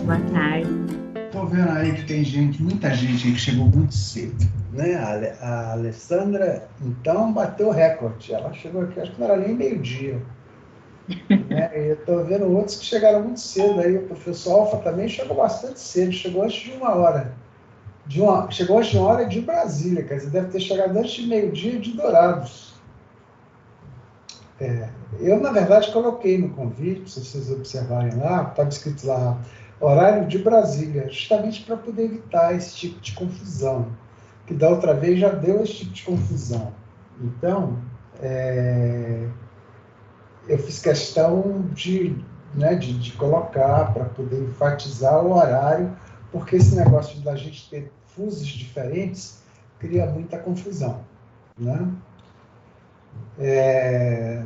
Boa tarde. Estou vendo aí que tem gente, muita gente aí que chegou muito cedo, né? A Alessandra, então, bateu o recorde. Ela chegou aqui, acho que não era nem meio-dia. Né? E eu estou vendo outros que chegaram muito cedo aí. O professor Alfa também chegou bastante cedo, chegou antes de 1 hora. Chegou antes de 1 hora de Brasília, quer dizer, deve ter chegado antes de meio-dia de Dourados. Eu, na verdade, coloquei no convite, se vocês observarem lá, estava escrito lá, horário de Brasília, justamente para poder evitar esse tipo de confusão, que da outra vez já deu esse tipo de confusão. Então, eu fiz questão de colocar para poder enfatizar o horário, porque esse negócio da gente ter fusos diferentes cria muita confusão, né? É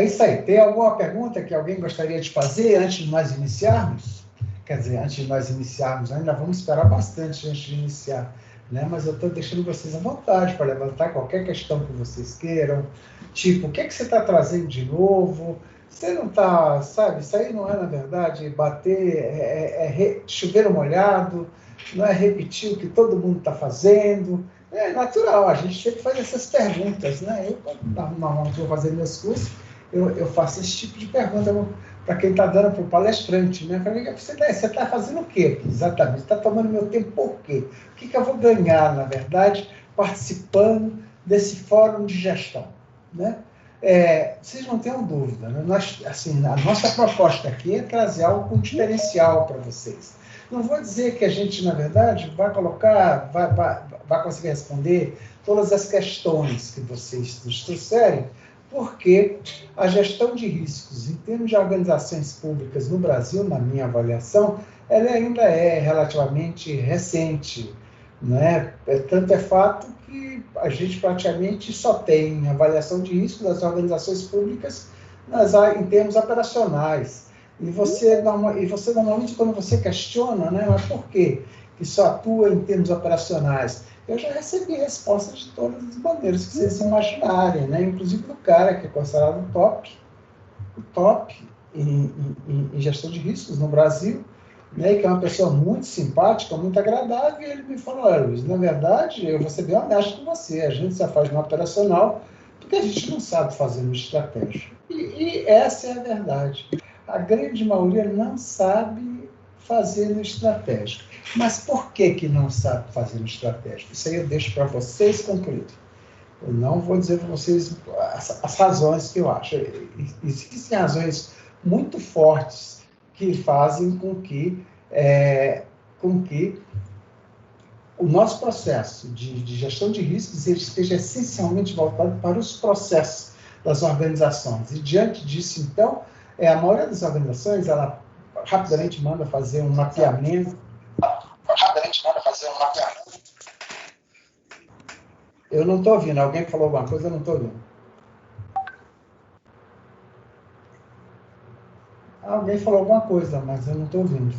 isso aí. Tem alguma pergunta que alguém gostaria de fazer antes de nós iniciarmos? Quer dizer, antes de nós iniciarmos, ainda vamos esperar bastante antes de iniciar, né? Mas eu estou deixando vocês à vontade para levantar qualquer questão que vocês queiram. Tipo, o que você está trazendo de novo? Você não está, sabe? Isso aí não é, na verdade, bater, chover molhado, não é repetir o que todo mundo está fazendo. É natural, a gente sempre faz essas perguntas, né? Eu, normalmente, vou fazer meus cursos, eu faço esse tipo de pergunta para quem está dando para o palestrante, né? Você está fazendo o quê aqui, exatamente? Está tomando meu tempo por quê? O que eu vou ganhar, na verdade, participando desse fórum de gestão, né? Vocês não tenham dúvida, né? A nossa proposta aqui é trazer algo com diferencial para vocês. Não vou dizer que a gente, na verdade, vai conseguir responder todas as questões que vocês nos trouxerem, porque a gestão de riscos em termos de organizações públicas no Brasil, na minha avaliação, ela ainda é relativamente recente, né? Tanto é fato que a gente praticamente só tem avaliação de risco das organizações públicas em termos operacionais. E você normalmente, quando você questiona, né, mas por quê que só atua em termos operacionais? Eu já recebi respostas de todas as maneiras que vocês imaginarem, né? Inclusive do cara que é considerado o top em gestão de riscos no Brasil, né, que é uma pessoa muito simpática, muito agradável, e ele me falou: olha, Luiz, na verdade, eu vou ser bem honesto com você, a gente só faz no operacional porque a gente não sabe fazer no estratégico. E essa é a verdade. A grande maioria não sabe fazer no estratégico. Mas por que não sabe fazer no estratégico? Isso aí eu deixo para vocês concluírem. Eu não vou dizer para vocês as razões que eu acho. Existem razões muito fortes que fazem com que o nosso processo de gestão de riscos esteja essencialmente voltado para os processos das organizações. E diante disso, então, a maioria das organizações, ela rapidamente manda fazer um mapeamento. Eu não estou ouvindo. Alguém falou alguma coisa? Eu não estou ouvindo. Alguém falou alguma coisa, mas eu não estou ouvindo.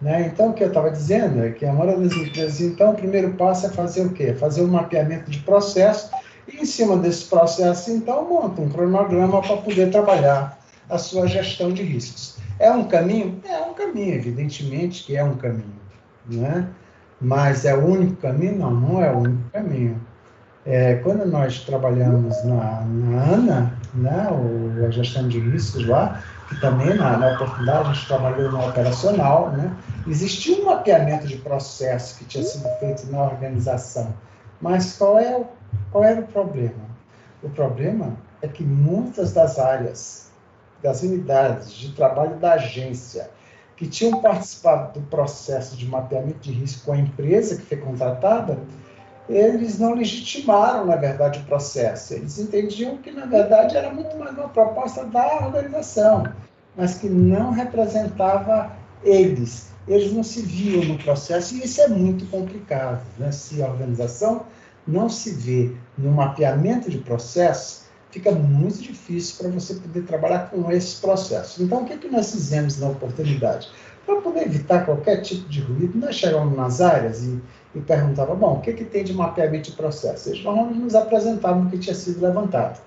Né? Então, o que eu estava dizendo é que a maioria das empresas, então, o primeiro passo é fazer o quê? Fazer um mapeamento de processo e, em cima desse processo, então, monta um cronograma para poder trabalhar a sua gestão de riscos. É um caminho? É um caminho, evidentemente que é um caminho. Né? Mas é o único caminho? Não, não é o único caminho. Quando nós trabalhamos na ANA, né, a gestão de riscos lá, que também na oportunidade a gente trabalhou no operacional, né, existia um mapeamento de processo que tinha sido feito na organização. Mas qual era o problema? O problema é que muitas das áreas, das unidades de trabalho da agência, que tinham participado do processo de mapeamento de risco com a empresa que foi contratada, eles não legitimaram, na verdade, o processo. Eles entendiam que, na verdade, era muito mais uma proposta da organização, mas que não representava eles. eles não se viam no processo, e isso é muito complicado, né? Se a organização não se vê no mapeamento de processo, fica muito difícil para você poder trabalhar com esses processos. Então, o que nós fizemos na oportunidade? Para poder evitar qualquer tipo de ruído, nós chegamos nas áreas e perguntava, bom, o que tem de mapeamento de processo? Eles normalmente nos apresentavam o que tinha sido levantado.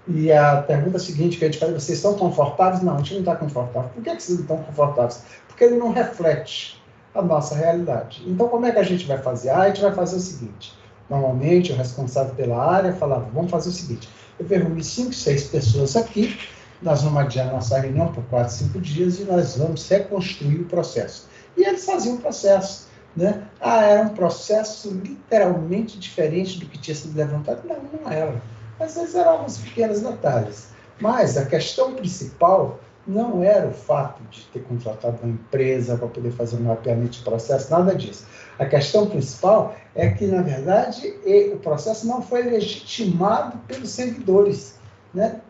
E a pergunta seguinte que a gente faz, vocês estão confortáveis? Não, a gente não está confortável. Por que vocês não estão confortáveis? Porque ele não reflete a nossa realidade. Então, como é que a gente vai fazer? A gente vai fazer o seguinte, normalmente o responsável pela área falava, vamos fazer o seguinte, eu reuni 5, 6 pessoas aqui, nós vamos adiar nossa reunião por 4, 5 dias e nós vamos reconstruir o processo. E eles faziam o processo. Né? Era um processo literalmente diferente do que tinha sido levantado? Não, não era. Às vezes eram alguns pequenos detalhes. Mas a questão principal não era o fato de ter contratado uma empresa para poder fazer um mapeamento de processo, nada disso. A questão principal é que, na verdade, o processo não foi legitimado pelos servidores, né,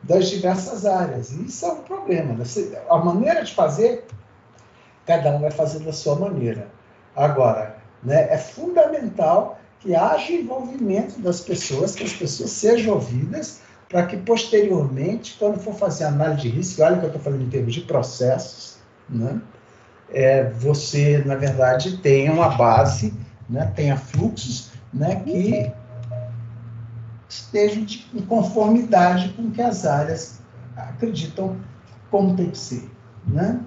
das diversas áreas. E isso é um problema. A maneira de fazer, cada um vai fazer da sua maneira. Agora, né, é fundamental que haja envolvimento das pessoas, que as pessoas sejam ouvidas, para que posteriormente, quando for fazer análise de risco, olha o que eu estou falando em termos de processos, né, você, na verdade, tenha uma base, né, tenha fluxos, né, que estejam em conformidade com o que as áreas acreditam como tem que ser. Né?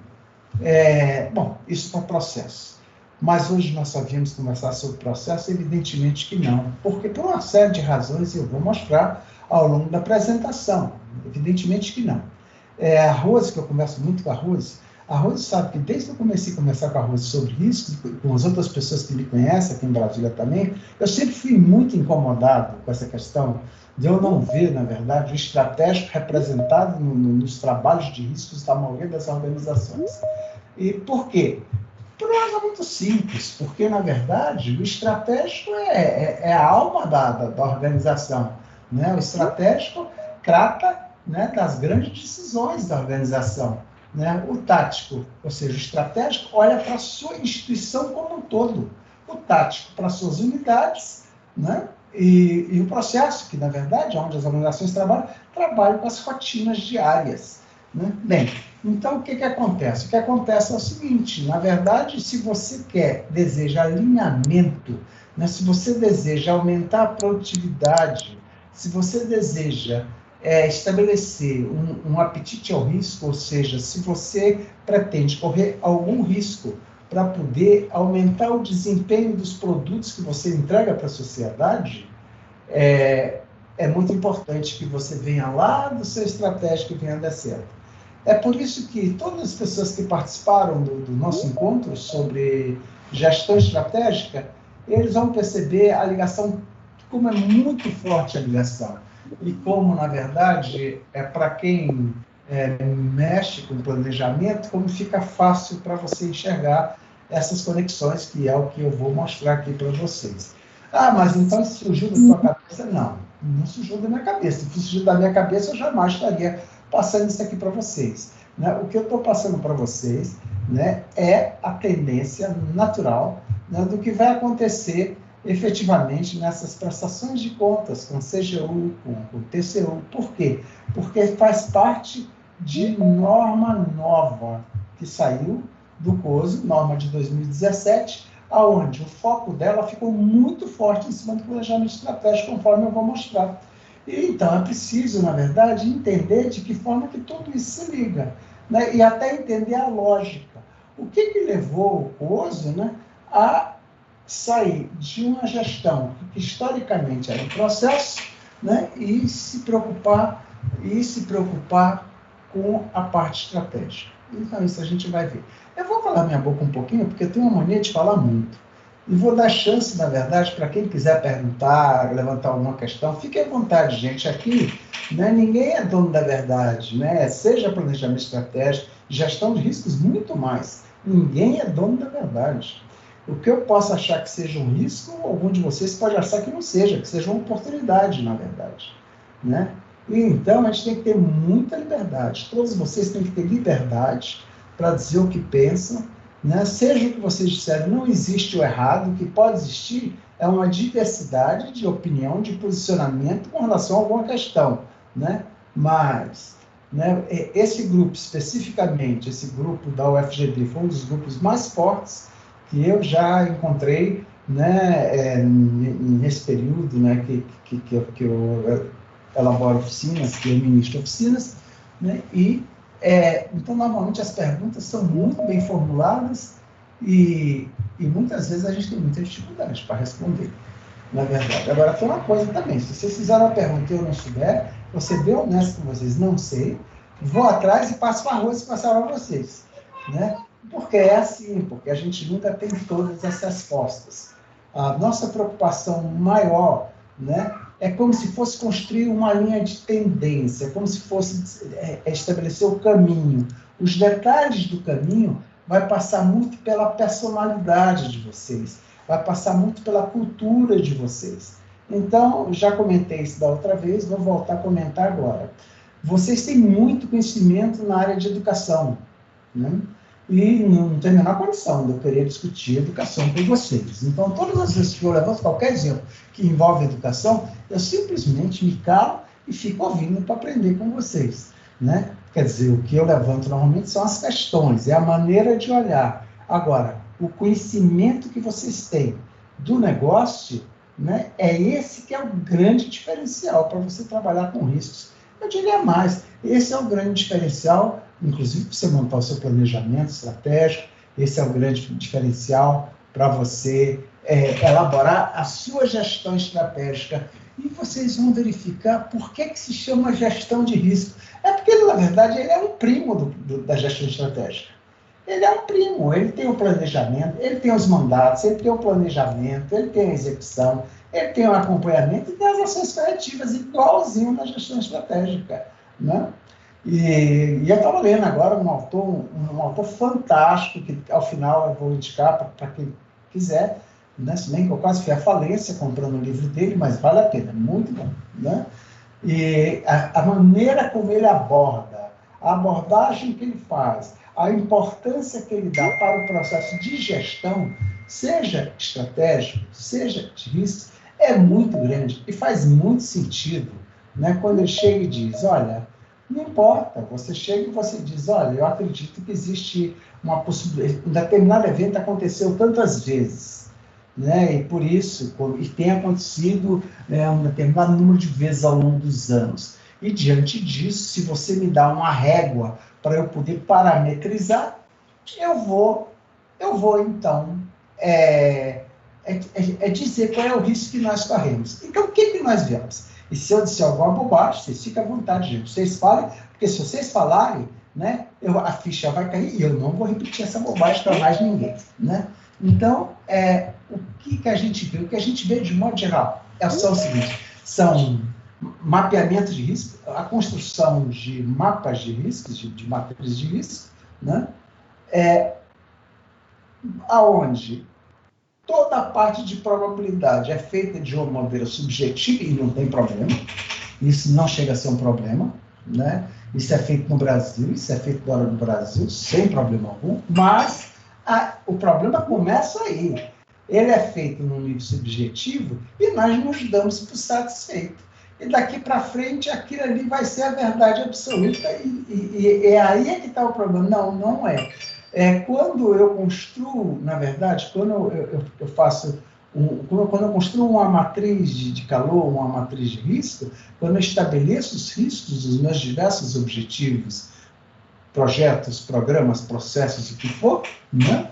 Bom, isso para o processo. Mas hoje nós só viemos conversar sobre o processo? Evidentemente que não, porque por uma série de razões eu vou mostrar ao longo da apresentação. Evidentemente que não. A Rose, que eu converso muito com a Rose sabe que desde que eu comecei a conversar com a Rose sobre riscos, com as outras pessoas que me conhecem aqui em Brasília também, eu sempre fui muito incomodado com essa questão de eu não ver, na verdade, o estratégico representado nos trabalhos de riscos da maioria das organizações. E por quê? Por uma razão muito simples, porque, na verdade, o estratégico é a alma da organização. Né? O estratégico trata, né, das grandes decisões da organização. Né? O tático, ou seja, o estratégico, olha para a sua instituição como um todo. O tático para suas unidades, né? E o processo, que, na verdade, onde as organizações trabalham com as rotinas diárias. Né? Bem, então, o que acontece? O que acontece é o seguinte, na verdade, se você deseja alinhamento, né, se você deseja aumentar a produtividade, se você deseja estabelecer um apetite ao risco, ou seja, se você pretende correr algum risco para poder aumentar o desempenho dos produtos que você entrega para a sociedade, é muito importante que você venha lá do seu estratégico e venha dar certo. É por isso que todas as pessoas que participaram do nosso encontro sobre gestão estratégica, eles vão perceber a ligação, como é muito forte a ligação. E como, na verdade, para quem mexe com planejamento, como fica fácil para você enxergar essas conexões, que é o que eu vou mostrar aqui para vocês. Mas então isso surgiu da sua cabeça? Não, não surgiu da minha cabeça. Se surgiu da minha cabeça, eu jamais estaria passando isso aqui para vocês. Né? O que eu estou passando para vocês, né, é a tendência natural, né, do que vai acontecer efetivamente nessas prestações de contas com CGU, com TCU. Por quê? Porque faz parte de norma nova que saiu do COSO, norma de 2017, aonde o foco dela ficou muito forte em cima do planejamento estratégico, conforme eu vou mostrar. E, então, é preciso, na verdade, entender de que forma que tudo isso se liga, né? E até entender a lógica. O que levou o COSO, né, a sair de uma gestão que historicamente era um processo, né, e se preocupar com a parte estratégica. Então, isso a gente vai ver. Eu vou falar minha boca um pouquinho, porque eu tenho uma mania de falar muito. E vou dar chance, na verdade, para quem quiser perguntar, levantar alguma questão. Fique à vontade, gente. Aqui, né, ninguém é dono da verdade, né? Seja planejamento estratégico, gestão de riscos, muito mais. Ninguém é dono da verdade. O que eu posso achar que seja um risco, algum de vocês pode achar que não seja, que seja uma oportunidade, na verdade. Né? E então, a gente tem que ter muita liberdade. Todos vocês têm que ter liberdade para dizer o que pensam, né? Seja o que vocês disseram, não existe o errado, o que pode existir é uma diversidade de opinião, de posicionamento com relação a alguma questão, né? Mas, né, esse grupo especificamente, esse grupo da UFGD, foi um dos grupos mais fortes que eu já encontrei, né, nesse período, né, que eu elaboro oficinas, que eu ministro oficinas, né, então, normalmente, as perguntas são muito bem formuladas e muitas vezes a gente tem muita dificuldade para responder, na verdade. Agora, tem uma coisa também, se vocês fizeram uma pergunta e eu não souber, vou ser bem honesto com vocês, não sei, vou atrás e passo para a rua se passar para vocês, né? Porque é assim, porque a gente nunca tem todas as respostas. A nossa preocupação maior, né, é como se fosse construir uma linha de tendência, como se fosse estabelecer o caminho. Os detalhes do caminho vai passar muito pela personalidade de vocês, vai passar muito pela cultura de vocês. Então, já comentei isso da outra vez, vou voltar a comentar agora. Vocês têm muito conhecimento na área de educação, né? E não tem a menor condição de eu querer discutir educação com vocês. Então, todas as vezes que eu levanto qualquer exemplo que envolve educação, eu simplesmente me calo e fico ouvindo para aprender com vocês, né? Quer dizer, o que eu levanto normalmente são as questões, é a maneira de olhar. Agora, o conhecimento que vocês têm do negócio, né, é esse que é o grande diferencial para você trabalhar com riscos. Eu diria mais, esse é o grande diferencial, inclusive para você montar o seu planejamento estratégico, esse é o grande diferencial para você elaborar a sua gestão estratégica. E vocês vão verificar por que se chama gestão de risco. É porque, na verdade, ele é um primo da gestão estratégica. Ele é um primo, ele tem o planejamento, ele tem os mandatos, ele tem o planejamento, ele tem a execução, ele tem o acompanhamento e tem as ações corretivas, igualzinho na gestão estratégica, né? E eu estava lendo agora um autor fantástico, que ao final eu vou indicar para quem quiser, né? Se bem que eu quase fui à falência comprando o livro dele, mas vale a pena, muito bom, né? E a maneira como ele aborda, a abordagem que ele faz, a importância que ele dá para o processo de gestão, seja estratégico, seja de risco, é muito grande e faz muito sentido, né? Quando ele chega e diz, olha, não importa, você chega e você diz, olha, eu acredito que existe uma possibilidade, um determinado evento aconteceu tantas vezes, né? E por isso, e tem acontecido um determinado número de vezes ao longo dos anos. E diante disso, se você me dá uma régua para eu poder parametrizar, eu vou então, dizer qual é o risco que nós corremos. Então, o que nós vemos? E se eu disser alguma bobagem, vocês ficam à vontade, gente. Vocês falem, porque se vocês falarem, né, a ficha vai cair e eu não vou repetir essa bobagem para mais ninguém, né? Então, o que a gente vê? O que a gente vê de modo geral são o seguinte, são mapeamento de risco, a construção de mapas de riscos, de matrizes de risco, né? Aonde toda a parte de probabilidade é feita de uma maneira subjetiva e não tem problema, isso não chega a ser um problema, né? Isso é feito no Brasil, isso é feito fora do Brasil, sem problema algum, mas o problema começa aí. Ele é feito num nível subjetivo e nós nos damos por satisfeito. E daqui para frente, aquilo ali vai ser a verdade absoluta. E é aí que está o problema. Não é. Quando eu construo, na verdade, quando eu faço, quando eu construo uma matriz de calor, uma matriz de risco, quando eu estabeleço os riscos dos meus diversos objetivos, projetos, programas, processos, o que for, né?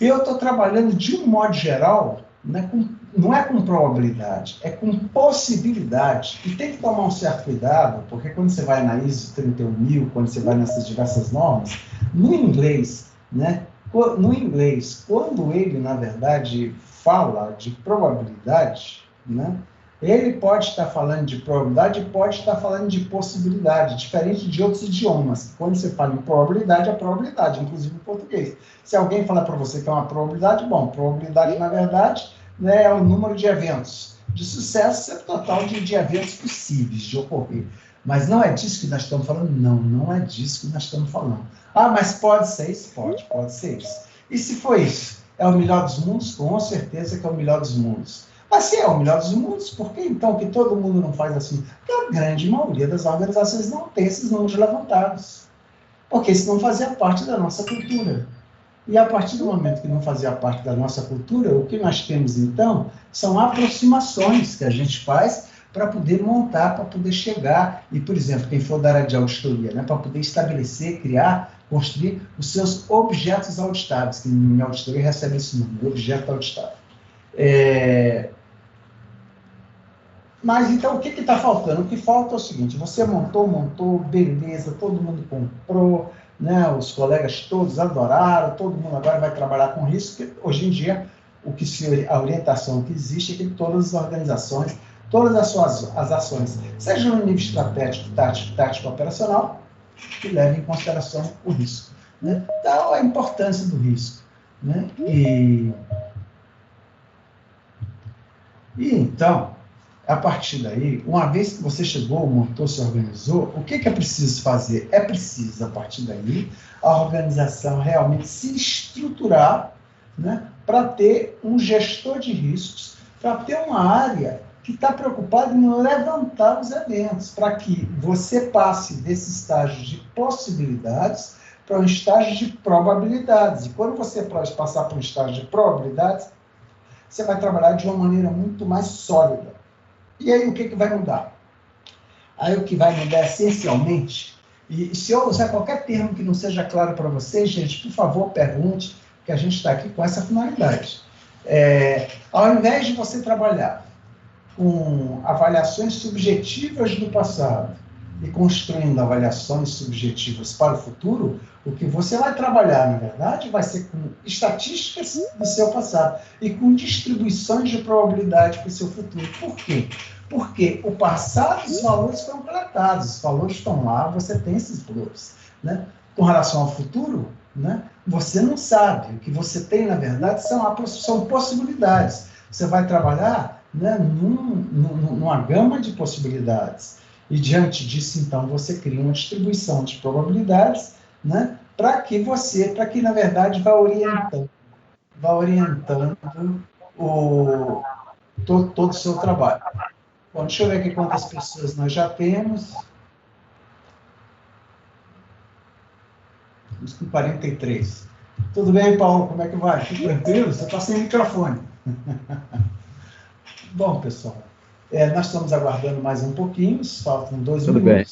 Eu estou trabalhando de um modo geral, né, não é com probabilidade, é com possibilidade. E tem que tomar um certo cuidado, porque quando você vai na ISO 31000, quando você vai nessas diversas normas, no inglês, né, quando ele, na verdade, fala de probabilidade, né, ele pode estar falando de probabilidade e pode estar falando de possibilidade, diferente de outros idiomas. Quando você fala em probabilidade, é probabilidade, inclusive em português. Se alguém falar para você que é uma probabilidade, bom, probabilidade, na verdade, né, é o número de eventos de sucesso, é o total de eventos possíveis de ocorrer. Mas não é disso que nós estamos falando? Não, não é disso que nós estamos falando. Ah, mas pode ser isso? Pode ser isso. E se for isso? É o melhor dos mundos? Com certeza que é o melhor dos mundos. Mas se é o melhor dos mundos, por que então que todo mundo não faz assim? Porque a grande maioria das organizações não tem esses números levantados. Porque isso não fazia parte da nossa cultura. E a partir do momento que não fazia parte da nossa cultura, o que nós temos então são aproximações que a gente faz para poder montar, para poder chegar, e, por exemplo, quem for da área de auditoria, né, para poder estabelecer, criar, construir os seus objetos auditáveis, que em auditoria recebe esse nome, objeto auditável. Mas, então, o que está faltando? O que falta é o seguinte, você montou, beleza, todo mundo comprou, né, os colegas todos adoraram, todo mundo agora vai trabalhar com risco, porque hoje em dia, a orientação que existe é que todas as organizações, todas as ações, seja no nível estratégico, tático operacional, que levem em consideração o risco. Né? Então, a importância do risco. Né? E então, a partir daí, uma vez que você chegou, montou, se organizou, o que é preciso fazer? É preciso, a partir daí, a organização realmente se estruturar, né, para ter um gestor de riscos, para ter uma área que está preocupada em levantar os eventos, para que você passe desse estágio de possibilidades para um estágio de probabilidades. E quando você pode passar para um estágio de probabilidades, você vai trabalhar de uma maneira muito mais sólida. E aí, o que vai mudar? Aí, o que vai mudar essencialmente, e se eu usar qualquer termo que não seja claro para vocês, gente, por favor, pergunte, que a gente está aqui com essa finalidade. Ao invés de você trabalhar com avaliações subjetivas do passado e construindo avaliações subjetivas para o futuro, o que você vai trabalhar, na verdade, vai ser com estatísticas do seu passado e com distribuições de probabilidade para o seu futuro. Por quê? Porque o passado, os valores foram coletados, os valores estão lá, você tem esses valores. Né? Com relação ao futuro, né, você não sabe. O que você tem, na verdade, são possibilidades. Você vai trabalhar, né, numa gama de possibilidades. E, diante disso, então, você cria uma distribuição de probabilidades, né, para que, na verdade, vá orientando todo o seu trabalho. Bom, deixa eu ver aqui quantas pessoas nós já temos. Estamos com 43. Tudo bem, Paulo? Como é que vai? Tudo tranquilo? Você está sem microfone. Bom, pessoal, nós estamos aguardando mais um pouquinho, faltam 2 minutos. Bem.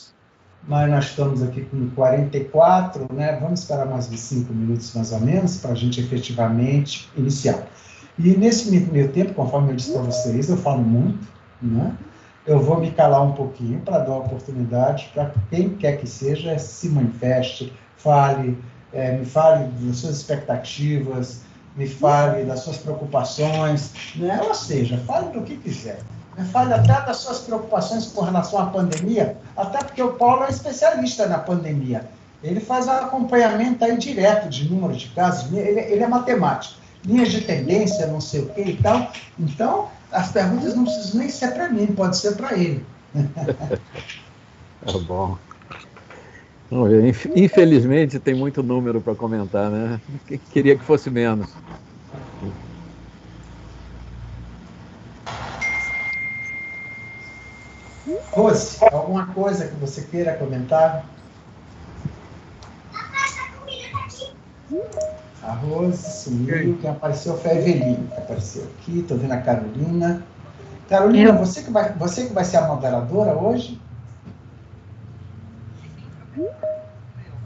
Mas nós estamos aqui com 44, né? Vamos esperar mais uns 5 minutos, mais ou menos, para a gente efetivamente iniciar. E nesse meio tempo, conforme eu disse para vocês, eu falo muito, né? Eu vou me calar um pouquinho para dar uma oportunidade para quem quer que seja, se manifeste, fale, me fale das suas expectativas, me fale das suas preocupações, né? Ou seja, fale do que quiser. Fale até das suas preocupações com relação à pandemia, até porque o Paulo é especialista na pandemia. Ele faz um acompanhamento aí direto de número de casos, ele é matemático, linhas de tendência, não sei o que e tal. Então, as perguntas não precisam nem ser para mim, pode ser para ele. Tá bom. Infelizmente, tem muito número para comentar, né? Queria que fosse menos. Rose, alguma coisa que você queira comentar? A Rose sumiu, quem apareceu foi a Eveline, que apareceu aqui, estou vendo a Carolina. Carolina, você que vai ser a moderadora hoje?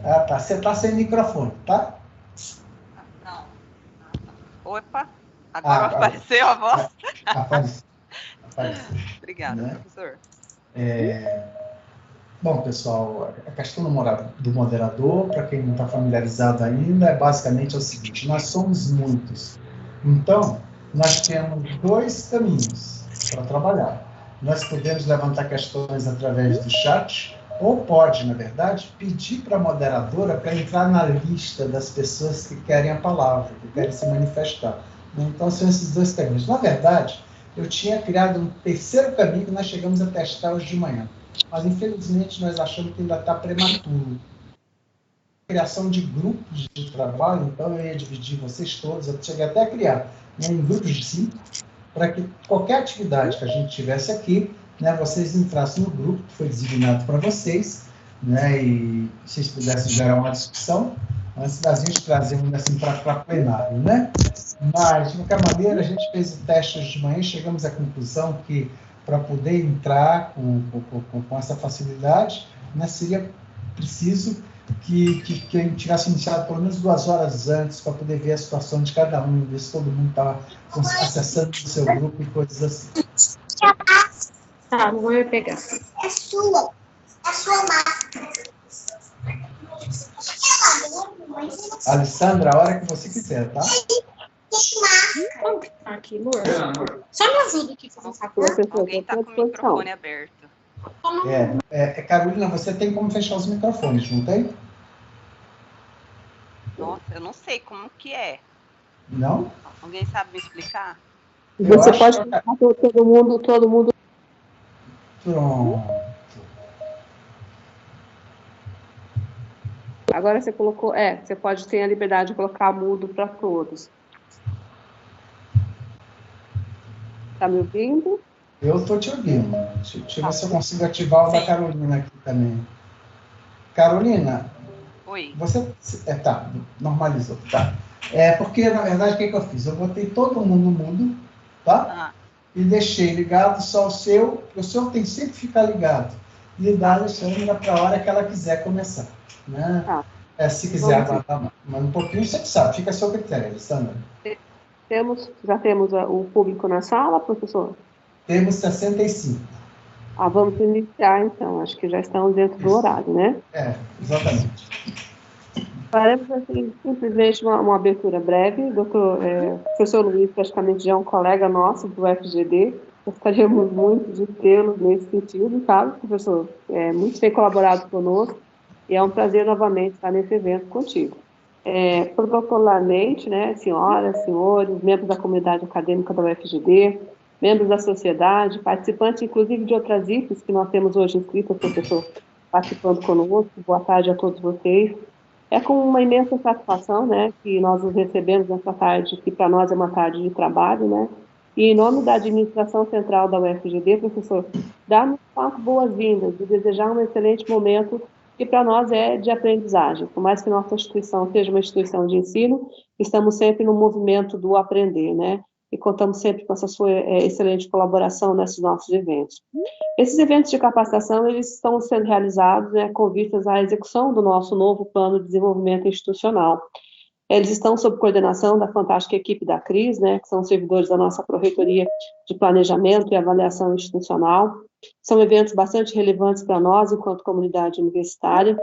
Ah, tá. Você está sem microfone, tá? Não. Opa, agora apareceu a voz. Apareceu. Obrigada, né? Professor. Bom, pessoal, a questão do moderador, para quem não está familiarizado ainda, basicamente o seguinte: nós somos muitos. Então, nós temos 2 caminhos para trabalhar. Nós podemos levantar questões através do chat, ou pode, na verdade, pedir para a moderadora para entrar na lista das pessoas que querem a palavra, que querem se manifestar. Então, são esses 2 caminhos. Na verdade, eu tinha criado um terceiro caminho que nós chegamos a testar hoje de manhã. mas infelizmente nós achamos que ainda está prematuro. Criação de grupos de trabalho, então eu ia dividir vocês todos, eu cheguei até a criar, né, em grupos de 5, para que qualquer atividade que a gente tivesse aqui, né, vocês entrassem no grupo que foi designado para vocês, né, e vocês pudessem gerar uma discussão, antes da gente trazer assim para plenário, né? Mas, de qualquer maneira, a gente fez o teste hoje de manhã e chegamos à conclusão que, para poder entrar com essa facilidade, né, seria preciso que a gente tivesse iniciado pelo menos 2 horas antes para poder ver a situação de cada um, ver se todo mundo estava acessando o seu grupo e coisas assim. Tá, não vou pegar. É sua máscara. Alessandra, a hora que você quiser, tá? Aqui, amor. Só me ajuda aqui a fazer essa Alguém está com o microfone aberto. Carolina, você tem como fechar os microfones, não tem? Nossa, eu não sei como que é. Não? Alguém sabe me explicar? Você pode colocar todo mundo. Pronto. Agora você colocou, você pode ter a liberdade de colocar mudo para todos. Tá me ouvindo? Eu estou te ouvindo. Deixa eu ver se eu consigo ativar o da Carolina aqui também. Carolina, oi. Você... tá, normalizou, tá. Porque, na verdade, o que eu fiz? Eu botei todo mundo mudo, tá? E deixei ligado só o seu tem sempre que ficar ligado. E da Alexandra para a hora que ela quiser começar, né? Se quiser aguardar mais um pouquinho, você sabe, fica a seu critério, Alexandra. Já temos o público na sala, professor? Temos 65. Vamos iniciar, então. Acho que já estamos dentro do horário, né? Exatamente. Faremos, assim, simplesmente uma abertura breve. O professor Luiz, praticamente já é um colega nosso do FGD. Gostaríamos muito de tê-lo nesse sentido, sabe, professor? Muito bem colaborado conosco e é um prazer novamente estar nesse evento contigo. Protocolarmente, né, senhoras, senhores, membros da comunidade acadêmica da UFGD, membros da sociedade, participantes, inclusive, de outras IFES que nós temos hoje inscritas, professor, participando conosco. Boa tarde a todos vocês. É com uma imensa satisfação, né, que nós os recebemos nessa tarde, que para nós é uma tarde de trabalho, né, e em nome da administração central da UFGD, professor, dar-nos boas-vindas e desejar um excelente momento que para nós é de aprendizagem. Por mais que nossa instituição seja uma instituição de ensino, estamos sempre no movimento do aprender, né, e contamos sempre com essa sua excelente colaboração nesses nossos eventos. Esses eventos de capacitação, eles estão sendo realizados, né, com vistas à execução do nosso novo plano de desenvolvimento institucional. Eles estão sob coordenação da fantástica equipe da CRIS, né, que são servidores da nossa Pró-Reitoria de Planejamento e Avaliação Institucional. São eventos bastante relevantes para nós, enquanto comunidade universitária.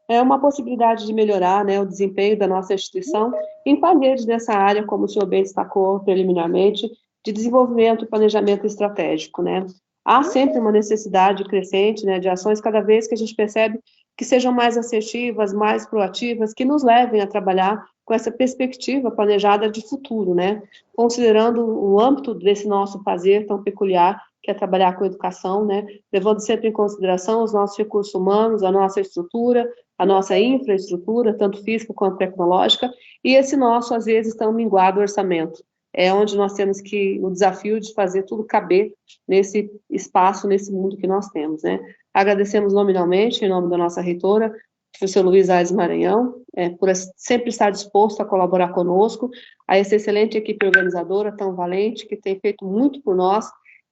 É uma possibilidade de melhorar, né, o desempenho da nossa instituição em parceiros nessa área, como o senhor bem destacou preliminarmente, de desenvolvimento e planejamento estratégico, né. Há sempre uma necessidade crescente, né, de ações cada vez que a gente percebe que sejam mais assertivas, mais proativas, que nos levem a trabalhar com essa perspectiva planejada de futuro, né, considerando o âmbito desse nosso fazer tão peculiar, que é trabalhar com educação, né, levando sempre em consideração os nossos recursos humanos, a nossa estrutura, a nossa infraestrutura, tanto física quanto tecnológica, e esse nosso, às vezes, tão minguado orçamento. É onde nós temos o desafio de fazer tudo caber nesse espaço, nesse mundo que nós temos, né. Agradecemos nominalmente, em nome da nossa reitora, professor Luiz Aires Maranhão, por sempre estar disposto a colaborar conosco, a essa excelente equipe organizadora, tão valente, que tem feito muito por nós,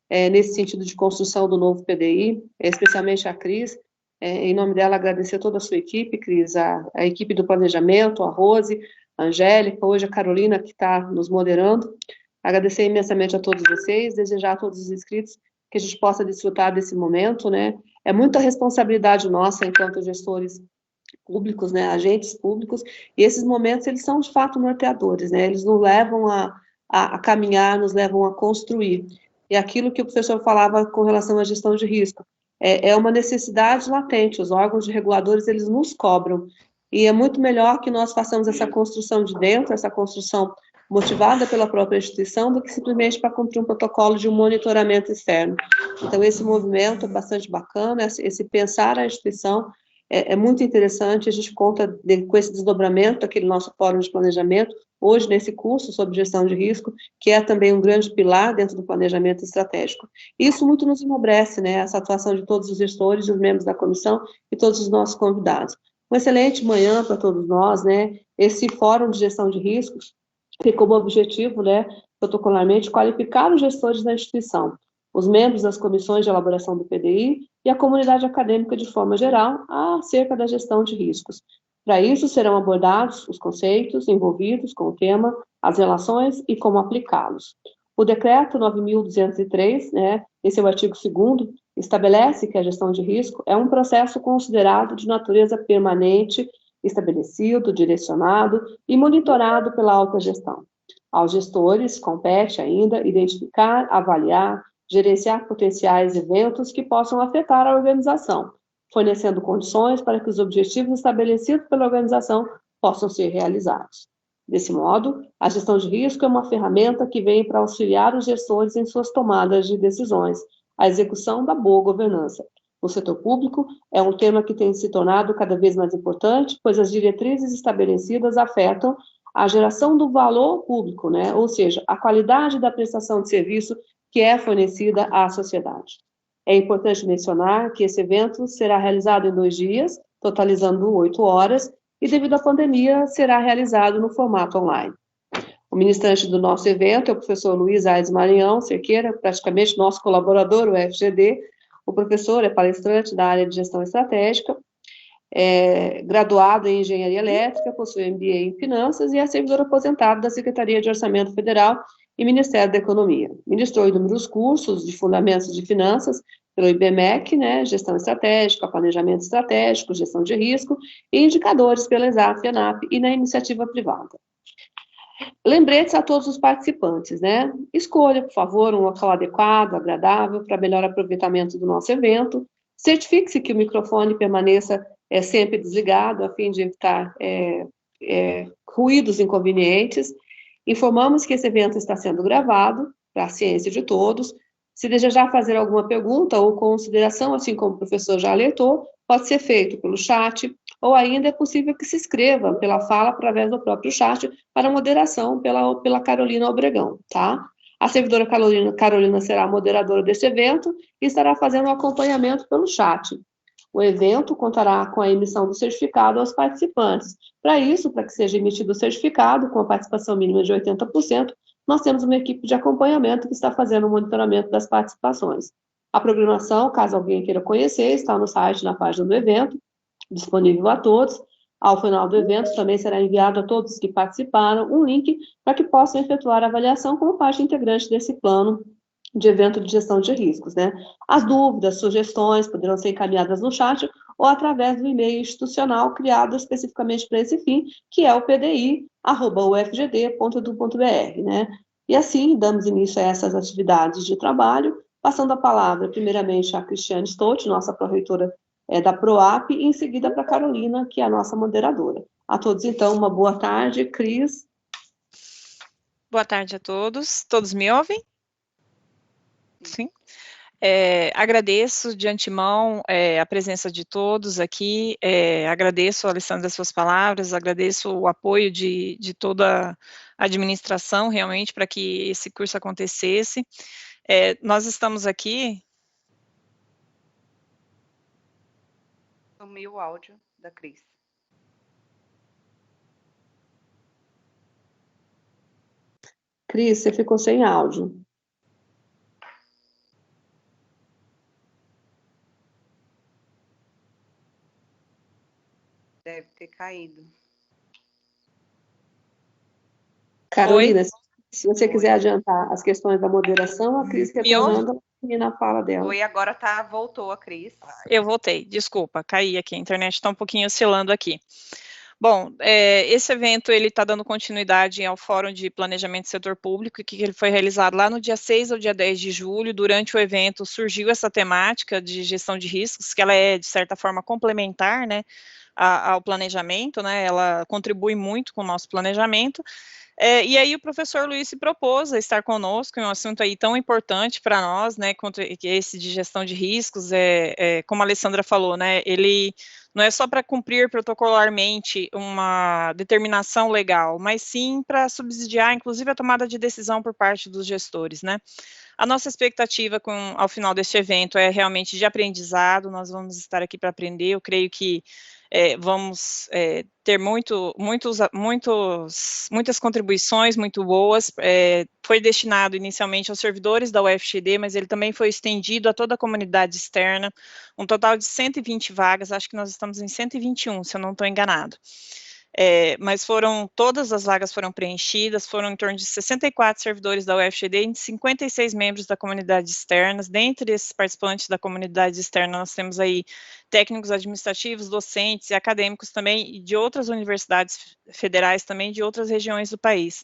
nesse sentido de construção do novo PDI, especialmente a Cris. Em nome dela, agradecer a toda a sua equipe, Cris, a equipe do planejamento, a Rose, a Angélica, hoje a Carolina, que está nos moderando. Agradecer imensamente a todos vocês, desejar a todos os inscritos que a gente possa desfrutar desse momento, né? É muita responsabilidade nossa, enquanto gestores públicos, né, agentes públicos, e esses momentos, eles são, de fato, norteadores, né? Eles nos levam a caminhar, nos levam a construir. E aquilo que o professor falava com relação à gestão de risco, é uma necessidade latente, os órgãos de reguladores, eles nos cobram, e é muito melhor que nós façamos essa construção de dentro, essa construção motivada pela própria instituição, do que simplesmente para cumprir um protocolo de um monitoramento externo. Então, esse movimento é bastante bacana, esse pensar a instituição é muito interessante, a gente conta com esse desdobramento daquele nosso fórum de planejamento, hoje nesse curso sobre gestão de risco, que é também um grande pilar dentro do planejamento estratégico. Isso muito nos enobrece, né, essa atuação de todos os gestores, os membros da comissão e todos os nossos convidados. Uma excelente manhã para todos nós, né, esse fórum de gestão de riscos tem como objetivo, né, protocolarmente, qualificar os gestores da instituição, os membros das comissões de elaboração do PDI e a comunidade acadêmica de forma geral acerca da gestão de riscos. Para isso, serão abordados os conceitos envolvidos com o tema, as relações e como aplicá-los. O decreto 9.203, né, esse é o artigo 2º, estabelece que a gestão de risco é um processo considerado de natureza permanente, estabelecido, direcionado e monitorado pela alta gestão. Aos gestores compete ainda identificar, avaliar, gerenciar potenciais eventos que possam afetar a organização, fornecendo condições para que os objetivos estabelecidos pela organização possam ser realizados. Desse modo, a gestão de risco é uma ferramenta que vem para auxiliar os gestores em suas tomadas de decisões, a execução da boa governança. No setor público, é um tema que tem se tornado cada vez mais importante, pois as diretrizes estabelecidas afetam a geração do valor público, né? Ou seja, a qualidade da prestação de serviço que é fornecida à sociedade. É importante mencionar que esse evento será realizado em 2 dias, totalizando 8 horas, e devido à pandemia, será realizado no formato online. O ministrante do nosso evento é o professor Luiz Aires Maranhão Cerqueira, praticamente nosso colaborador, o FGD. O professor é palestrante da área de gestão estratégica, graduado em engenharia elétrica, possui MBA em finanças e é servidor aposentado da Secretaria de Orçamento Federal e Ministério da Economia. Ministrou inúmeros cursos de fundamentos de finanças pelo IBMEC, né, gestão estratégica, planejamento estratégico, gestão de risco e indicadores pela ESAF, ANAP e na iniciativa privada. Lembretes a todos os participantes, né? Escolha, por favor, um local adequado, agradável, para melhor aproveitamento do nosso evento. Certifique-se que o microfone permaneça sempre desligado, a fim de evitar ruídos inconvenientes. Informamos que esse evento está sendo gravado, para a ciência de todos. Se desejar fazer alguma pergunta ou consideração, assim como o professor já alertou, pode ser feito pelo chat, ou ainda é possível que se inscreva pela fala através do próprio chat para moderação pela Carolina Obregão, tá? A servidora Carolina será a moderadora deste evento e estará fazendo o acompanhamento pelo chat. O evento contará com a emissão do certificado aos participantes. Para isso, para que seja emitido o certificado, com a participação mínima de 80%, nós temos uma equipe de acompanhamento que está fazendo o monitoramento das participações. A programação, caso alguém queira conhecer, está no site, na página do evento, disponível a todos. Ao final do evento, também será enviado a todos que participaram um link para que possam efetuar a avaliação como parte integrante desse plano de evento de gestão de riscos, né? As dúvidas, sugestões poderão ser encaminhadas no chat ou através do e-mail institucional criado especificamente para esse fim, que é o pdi@ufgd.edu.br, né? E assim, damos início a essas atividades de trabalho, passando a palavra primeiramente a Cristiane Stott, nossa pró-reitora da PROAP, e em seguida para a Carolina, que é a nossa moderadora. A todos, então, uma boa tarde. Cris. Boa tarde a todos. Todos me ouvem? Sim. Agradeço de antemão a presença de todos aqui, agradeço, Alessandra, as suas palavras, agradeço o apoio de toda a administração, realmente, para que esse curso acontecesse. Nós estamos aqui... Sumiu o áudio da Cris. Cris, você ficou sem áudio. Deve ter caído. Carolina, se você quiser adiantar as questões da moderação, a Cris retornando na fala dela. Oi, agora voltou a Cris. Eu voltei, desculpa, caí aqui, a internet está um pouquinho oscilando aqui. Bom, esse evento ele está dando continuidade ao Fórum de Planejamento do Setor Público, que ele foi realizado lá no dia 6 ao dia 10 de julho. Durante o evento surgiu essa temática de gestão de riscos, que ela é, de certa forma, complementar, né, ao planejamento, né, ela contribui muito com o nosso planejamento. E aí o professor Luiz se propôs a estar conosco em um assunto aí tão importante para nós, né, esse de gestão de riscos, como a Alessandra falou, né, ele não é só para cumprir protocolarmente uma determinação legal, mas sim para subsidiar, inclusive, a tomada de decisão por parte dos gestores, né. A nossa expectativa ao final deste evento é realmente de aprendizado, nós vamos estar aqui para aprender, eu creio que vamos ter muitas contribuições muito boas, foi destinado inicialmente aos servidores da UFGD, mas ele também foi estendido a toda a comunidade externa, um total de 120 vagas, acho que nós estamos em 121, se eu não estou enganado. Mas todas as vagas foram preenchidas, foram em torno de 64 servidores da UFGD e 56 membros da comunidade externa. Dentre esses participantes da comunidade externa, nós temos aí técnicos administrativos, docentes e acadêmicos também, e de outras universidades federais também, de outras regiões do país.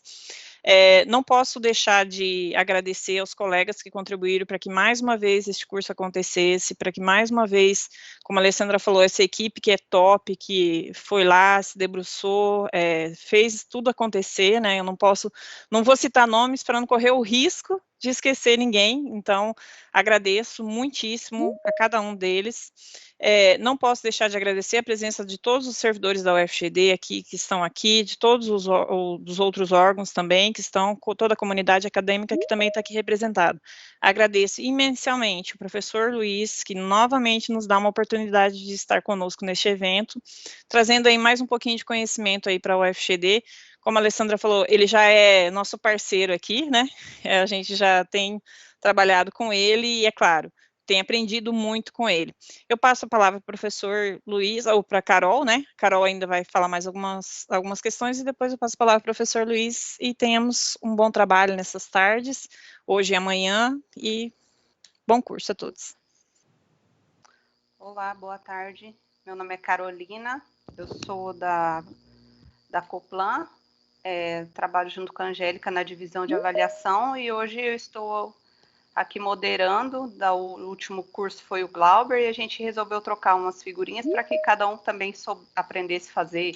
Não posso deixar de agradecer aos colegas que contribuíram para que mais uma vez este curso acontecesse, para que mais uma vez, como a Alessandra falou, essa equipe que é top, que foi lá, se debruçou, fez tudo acontecer, né, eu não vou citar nomes para não correr o risco de esquecer ninguém, então agradeço muitíssimo a cada um deles. Não posso deixar de agradecer a presença de todos os servidores da UFGD que estão aqui, de todos dos outros órgãos também, que estão, com toda a comunidade acadêmica que também está aqui representada. Agradeço imensamente o professor Luiz, que novamente nos dá uma oportunidade de estar conosco neste evento, trazendo aí mais um pouquinho de conhecimento aí para a UFGD. Como a Alessandra falou, ele já é nosso parceiro aqui, né? A gente já tem trabalhado com ele e, é claro, tem aprendido muito com ele. Eu passo a palavra para o professor Luiz, ou para a Carol, né? A Carol ainda vai falar mais algumas questões e depois eu passo a palavra para o professor Luiz e tenhamos um bom trabalho nessas tardes, hoje e amanhã, e bom curso a todos. Olá, boa tarde. Meu nome é Carolina, eu sou da Coplan, trabalho junto com a Angélica na divisão de avaliação e hoje eu estou aqui moderando. O último curso foi o Glauber e a gente resolveu trocar umas figurinhas para que cada um também aprendesse a fazer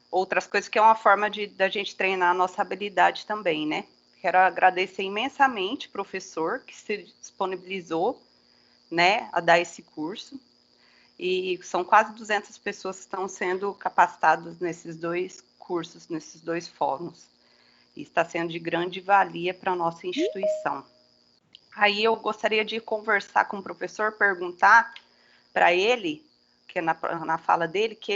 outras coisas, que é uma forma da gente treinar a nossa habilidade também, né? Quero agradecer imensamente o professor que se disponibilizou, né, a dar esse curso. E são quase 200 pessoas que estão sendo capacitadas nesses dois cursos, nesses dois fóruns. E está sendo de grande valia para a nossa instituição. Aí eu gostaria de conversar com o professor, perguntar para ele, que é na fala dele, que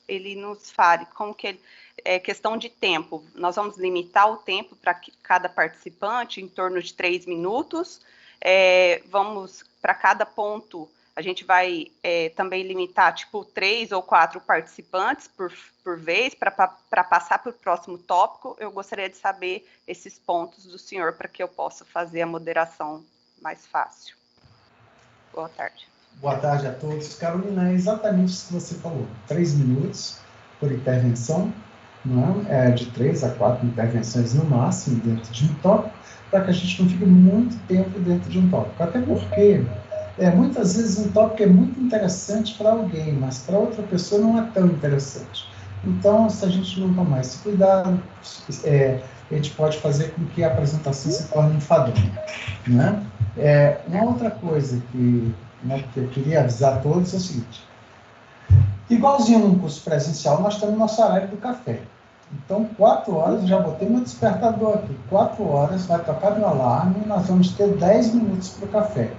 ele nos fale como que ele, questão de tempo. Nós vamos limitar o tempo para cada participante em torno de 3 minutos. Vamos, para cada ponto, a gente vai também limitar, tipo, 3 ou 4 participantes por vez, para passar para o próximo tópico. Eu gostaria de saber esses pontos do senhor, para que eu possa fazer a moderação mais fácil. Boa tarde. Boa tarde a todos. Carolina, é exatamente isso que você falou. 3 minutos por intervenção, não é? De 3 a 4 intervenções no máximo dentro de um tópico, para que a gente não fique muito tempo dentro de um tópico. Até porque muitas vezes um tópico é muito interessante para alguém, mas para outra pessoa não é tão interessante. Então, se a gente não tomar esse cuidado, a gente pode fazer com que a apresentação se torne enfadonha, né? Uma outra coisa que eu queria avisar a todos é o seguinte: igualzinho num curso presencial, nós temos nosso horário do café. Então, 4 horas, eu já botei meu despertador aqui, 4 horas, vai tocar meu alarme e nós vamos ter 10 minutos para o café.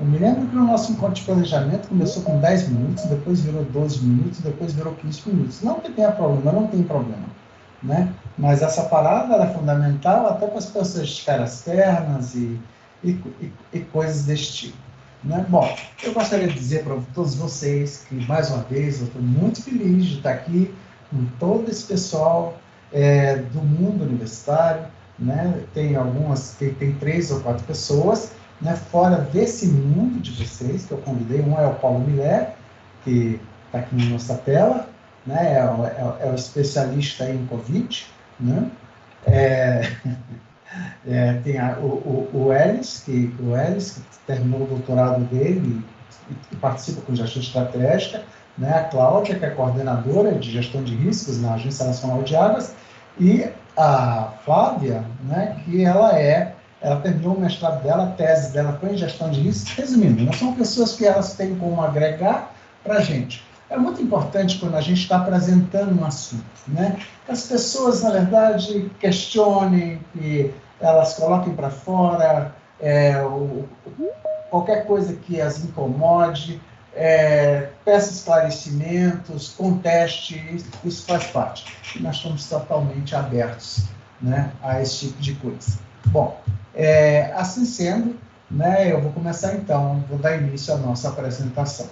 Eu me lembro que no nosso encontro de planejamento começou com 10 minutos, depois virou 12 minutos, depois virou 15 minutos. Não que tenha problema, não tem problema, né? Mas essa parada era fundamental até para as pessoas de caras ternas e coisas desse tipo, né? Bom, eu gostaria de dizer para todos vocês que, mais uma vez, eu estou muito feliz de estar aqui com todo esse pessoal do mundo universitário, né? Tem 3 ou 4 pessoas, né, fora desse mundo de vocês, que eu convidei. Um é o Paulo Miller, que está aqui na nossa tela, né, é o especialista em Covid, né? Tem o Elis, que terminou o doutorado dele e participa com gestão estratégica, né? A Cláudia, que é coordenadora de gestão de riscos na Agência Nacional de Águas, e a Flávia, né, que ela terminou o mestrado dela, a tese dela foi em gestão de risco. Resumindo, não são pessoas que elas têm como agregar para a gente. É muito importante quando a gente está apresentando um assunto, né, que as pessoas, na verdade, questionem, que elas coloquem para fora qualquer coisa que as incomode, peça esclarecimentos, conteste, isso faz parte. E nós estamos totalmente abertos, né, a esse tipo de coisa. Bom, assim sendo, né, eu vou começar então, vou dar início à nossa apresentação.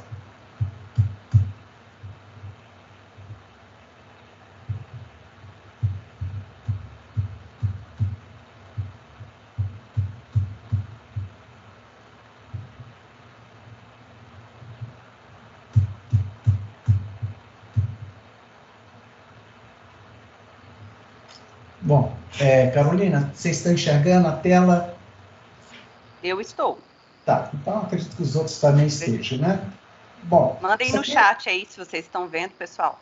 Bom, Carolina, vocês estão enxergando a tela? Eu estou. Tá, então acredito que os outros também estejam, né? Bom, mandem no chat aí se vocês estão vendo, pessoal.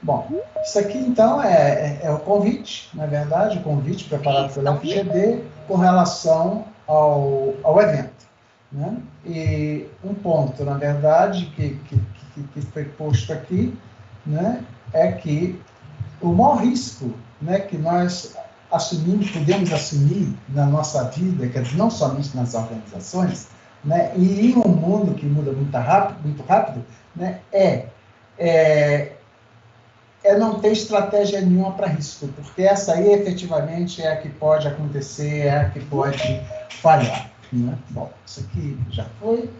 Bom, isso aqui então é o convite, na verdade, o convite preparado pela FGD com relação ao evento, né? E um ponto, na verdade, que foi posto aqui, né, é que o maior risco, né, que nós podemos assumir na nossa vida, quer dizer, não somente nas organizações, né, e em um mundo que muda muito rápido, né, não ter estratégia nenhuma para risco, porque essa aí efetivamente é a que pode acontecer, é a que pode falhar, né? Bom, isso aqui já foi.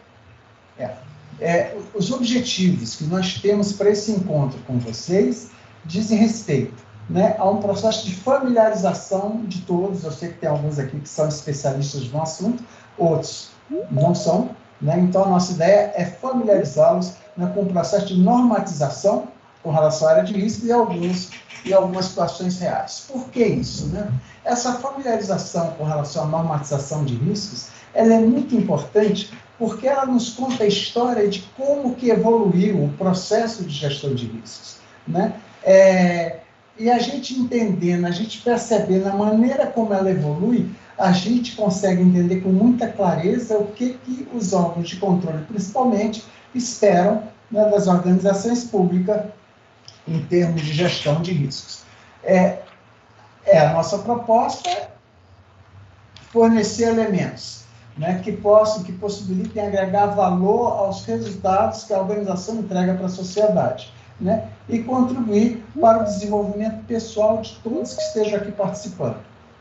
Os objetivos que nós temos para esse encontro com vocês dizem respeito, né, a um processo de familiarização de todos. Eu sei que tem alguns aqui que são especialistas no assunto, outros não são, né? Então a nossa ideia é familiarizá-los, né, com o processo de normatização com relação à área de risco e algumas situações reais. Por que isso, né? Essa familiarização com relação à normatização de riscos, ela é muito importante porque ela nos conta a história de como que evoluiu o processo de gestão de riscos, né? E a gente entendendo, a gente percebendo a maneira como ela evolui, a gente consegue entender com muita clareza o que os órgãos de controle, principalmente, esperam, né, das organizações públicas em termos de gestão de riscos. A nossa proposta é fornecer elementos, né, que possibilitem agregar valor aos resultados que a organização entrega para a sociedade, né, e contribuir para o desenvolvimento pessoal de todos que estejam aqui participando,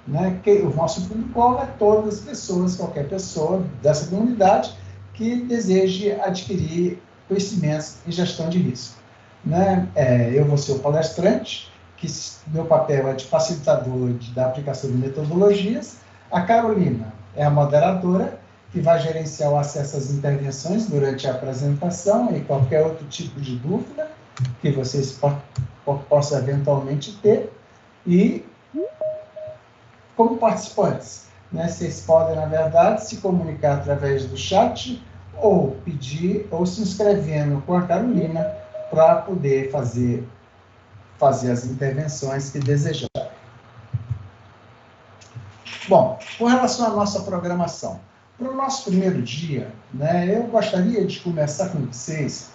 né, que o nosso público-alvo é todas as pessoas, qualquer pessoa dessa comunidade que deseje adquirir conhecimentos em gestão de risco, né? Eu vou ser o palestrante, que meu papel é de facilitador da aplicação de metodologias. A Carolina é a moderadora, que vai gerenciar o acesso às intervenções durante a apresentação e qualquer outro tipo de dúvida que vocês possam eventualmente ter. E, como participantes, né, vocês podem, na verdade, se comunicar através do chat ou pedir, ou se inscrevendo com a Carolina para poder fazer as intervenções que desejarem. Bom, com relação à nossa programação, para o nosso primeiro dia, né, eu gostaria de começar com vocês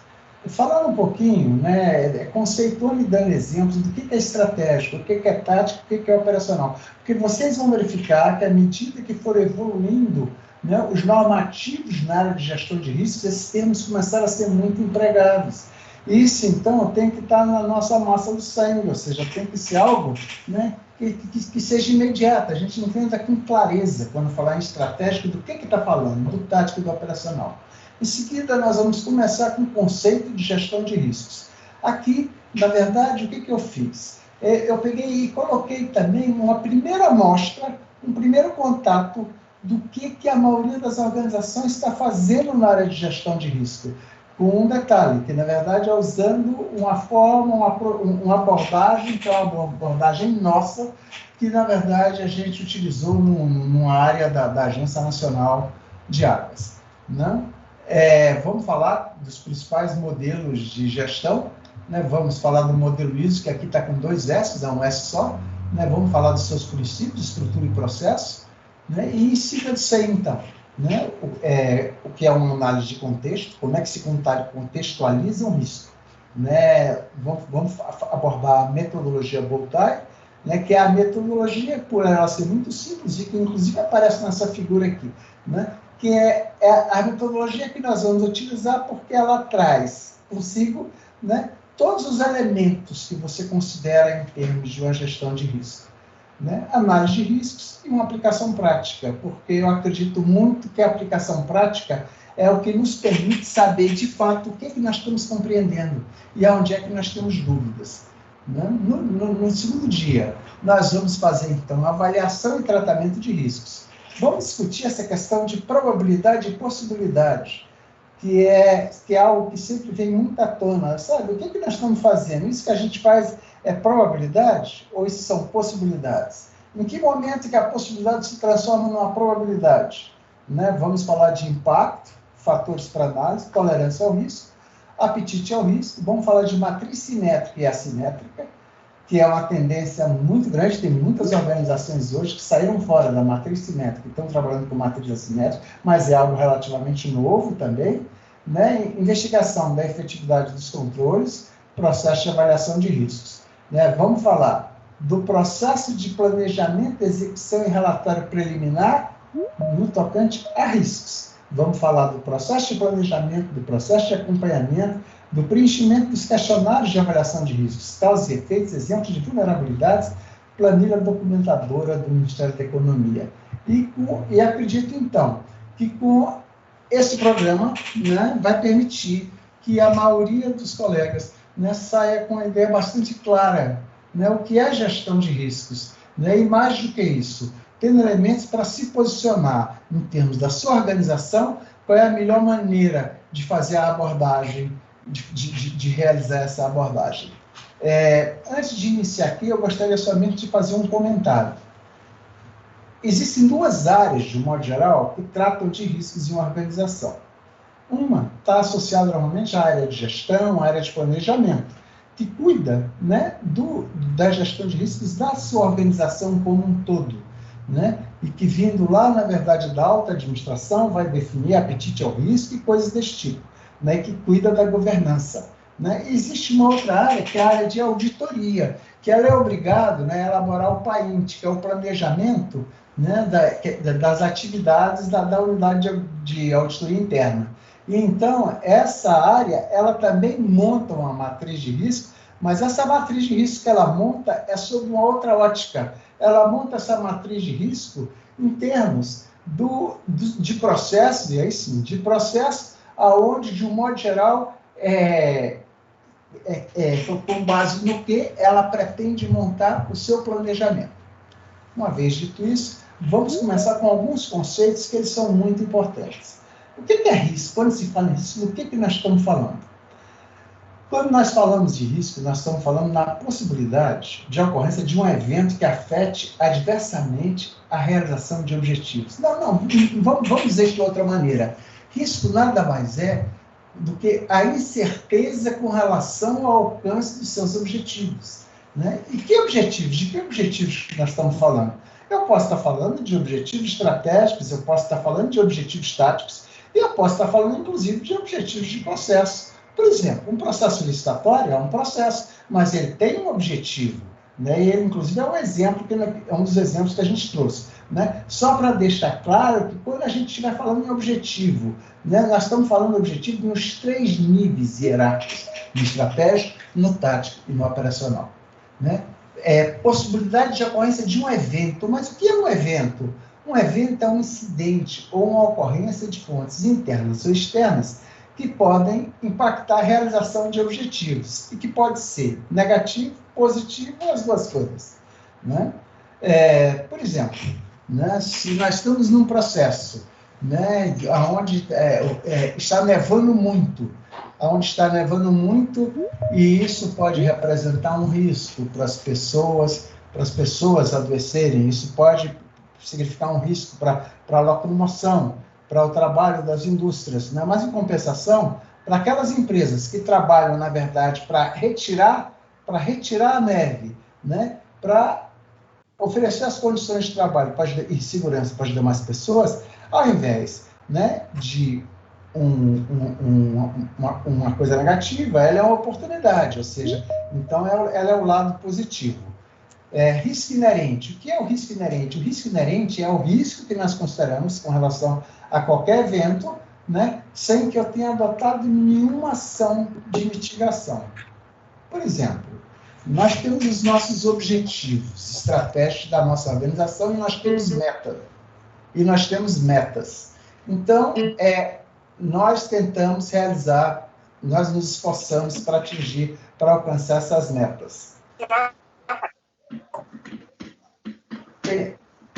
falando um pouquinho, né, conceituando e dando exemplos do que é estratégico, o que é tático, o que é operacional. Porque vocês vão verificar que, à medida que for evoluindo, né, os normativos na área de gestão de riscos, esses termos começaram a ser muito empregados. Isso, então, tem que estar na nossa massa do sangue, ou seja, tem que ser algo, né, que seja imediato. A gente entenda com clareza, quando falar em estratégico, do que está falando, do tático e do operacional. Em seguida, nós vamos começar com o conceito de gestão de riscos. Aqui, na verdade, o que eu fiz? Eu peguei e coloquei também uma primeira amostra, um primeiro contato do que a maioria das organizações está fazendo na área de gestão de risco. Com um detalhe, que na verdade é usando uma forma, uma abordagem, que é uma abordagem nossa, que na verdade a gente utilizou numa área da Agência Nacional de Águas, né? Vamos falar dos principais modelos de gestão, né? Vamos falar do modelo ISO, que aqui está com 2 S, é um S só, né? Vamos falar dos seus princípios, estrutura e processo, né? E em cima disso aí, então, né? O que é uma análise de contexto, como é que se contextualiza um risco, né? Vamos abordar a metodologia Bowtie, né? Que é a metodologia, por ela ser muito simples, e que inclusive aparece nessa figura aqui, né? Que é a metodologia que nós vamos utilizar porque ela traz consigo, né, todos os elementos que você considera em termos de uma gestão de risco, né? Análise de riscos e uma aplicação prática, porque eu acredito muito que a aplicação prática é o que nos permite saber, de fato, o que é que nós estamos compreendendo e aonde é que nós temos dúvidas. Né? No segundo dia, nós vamos fazer, então, avaliação e tratamento de riscos. Vamos discutir essa questão de probabilidade e possibilidade, que é algo que sempre vem muito à tona. Sabe, o que é que nós estamos fazendo? Isso que a gente faz é probabilidade ou isso são possibilidades? Em que momento que a possibilidade se transforma numa probabilidade? Né? Vamos falar de impacto, fatores para análise, tolerância ao risco, apetite ao risco. Vamos falar de matriz simétrica e assimétrica, que é uma tendência muito grande. Tem muitas organizações hoje que saíram fora da matriz simétrica e estão trabalhando com matriz assimétrica, mas é algo relativamente novo também, né? Investigação da efetividade dos controles, processo de avaliação de riscos. Né? Vamos falar do processo de planejamento, execução e relatório preliminar no tocante a riscos. Vamos falar do processo de planejamento, do processo de acompanhamento, do preenchimento dos questionários de avaliação de riscos, causas e efeitos, exemplos de vulnerabilidades, planilha documentadora do Ministério da Economia. E acredito, então, que com esse programa, né, vai permitir que a maioria dos colegas, né, saia com uma ideia bastante clara, né, o que é gestão de riscos, né, e mais do que isso, tendo elementos para se posicionar em termos da sua organização, qual é a melhor maneira de fazer a abordagem, de realizar essa abordagem. Antes de iniciar aqui, eu gostaria somente de fazer um comentário. Existem duas áreas, de um modo geral, que tratam de riscos em uma organização. Uma está associada normalmente à área de gestão, à área de planejamento, que cuida, né, da gestão de riscos da sua organização como um todo, né, e que vindo lá, na verdade, da alta administração, vai definir apetite ao risco e coisas desse tipo, né, que cuida da governança. Né? Existe uma outra área, que é a área de auditoria, que ela é obrigada, né, a elaborar o PAINT, que é o planejamento, né, das atividades da unidade de auditoria interna. E então, essa área, ela também monta uma matriz de risco, mas essa matriz de risco que ela monta é sob uma outra ótica. Ela monta essa matriz de risco em termos de processos, e aí sim, de processos aonde, de um modo geral, com base no que ela pretende montar o seu planejamento. Uma vez dito isso, vamos começar com alguns conceitos que eles são muito importantes. O que é risco? Quando se fala em risco, do que nós estamos falando? Quando nós falamos de risco, nós estamos falando na possibilidade de ocorrência de um evento que afete adversamente a realização de objetivos. Vamos dizer de outra maneira. Risco nada mais é do que a incerteza com relação ao alcance dos seus objetivos. Né? E que objetivos? De que objetivos nós estamos falando? Eu posso estar falando de objetivos estratégicos, eu posso estar falando de objetivos táticos, e eu posso estar falando, inclusive, de objetivos de processo. Por exemplo, um processo licitatório é um processo, mas ele tem um objetivo. Né? E ele, inclusive, é um dos exemplos que a gente trouxe. Né? Só para deixar claro que quando a gente estiver falando em objetivo, né, nós estamos falando de objetivo nos 3 níveis hierárquicos, no estratégico, no tático e no operacional. Né? Possibilidade de ocorrência de um evento. Mas o que é um evento? Um evento é um incidente ou uma ocorrência de fontes internas ou externas que podem impactar a realização de objetivos e que pode ser negativo, positivo ou as duas coisas. Né? Por exemplo, né, se nós estamos num processo, né, onde está nevando muito, e isso pode representar um risco para as pessoas adoecerem, isso pode significar um risco para a locomoção, para o trabalho das indústrias, né? Mas, em compensação, para aquelas empresas que trabalham, na verdade, para retirar a neve, né? Para oferecer as condições de trabalho e segurança para as demais pessoas, ao invés, né, de uma coisa negativa, ela é uma oportunidade, ou seja, então ela é o lado positivo. Risco inerente. O que é o risco inerente? O risco inerente é o risco que nós consideramos com relação a qualquer evento, né, sem que eu tenha adotado nenhuma ação de mitigação. Por exemplo, nós temos os nossos objetivos estratégicos da nossa organização e nós temos metas. E nós temos metas. Então, nós tentamos realizar, nós nos esforçamos para atingir, para alcançar essas metas.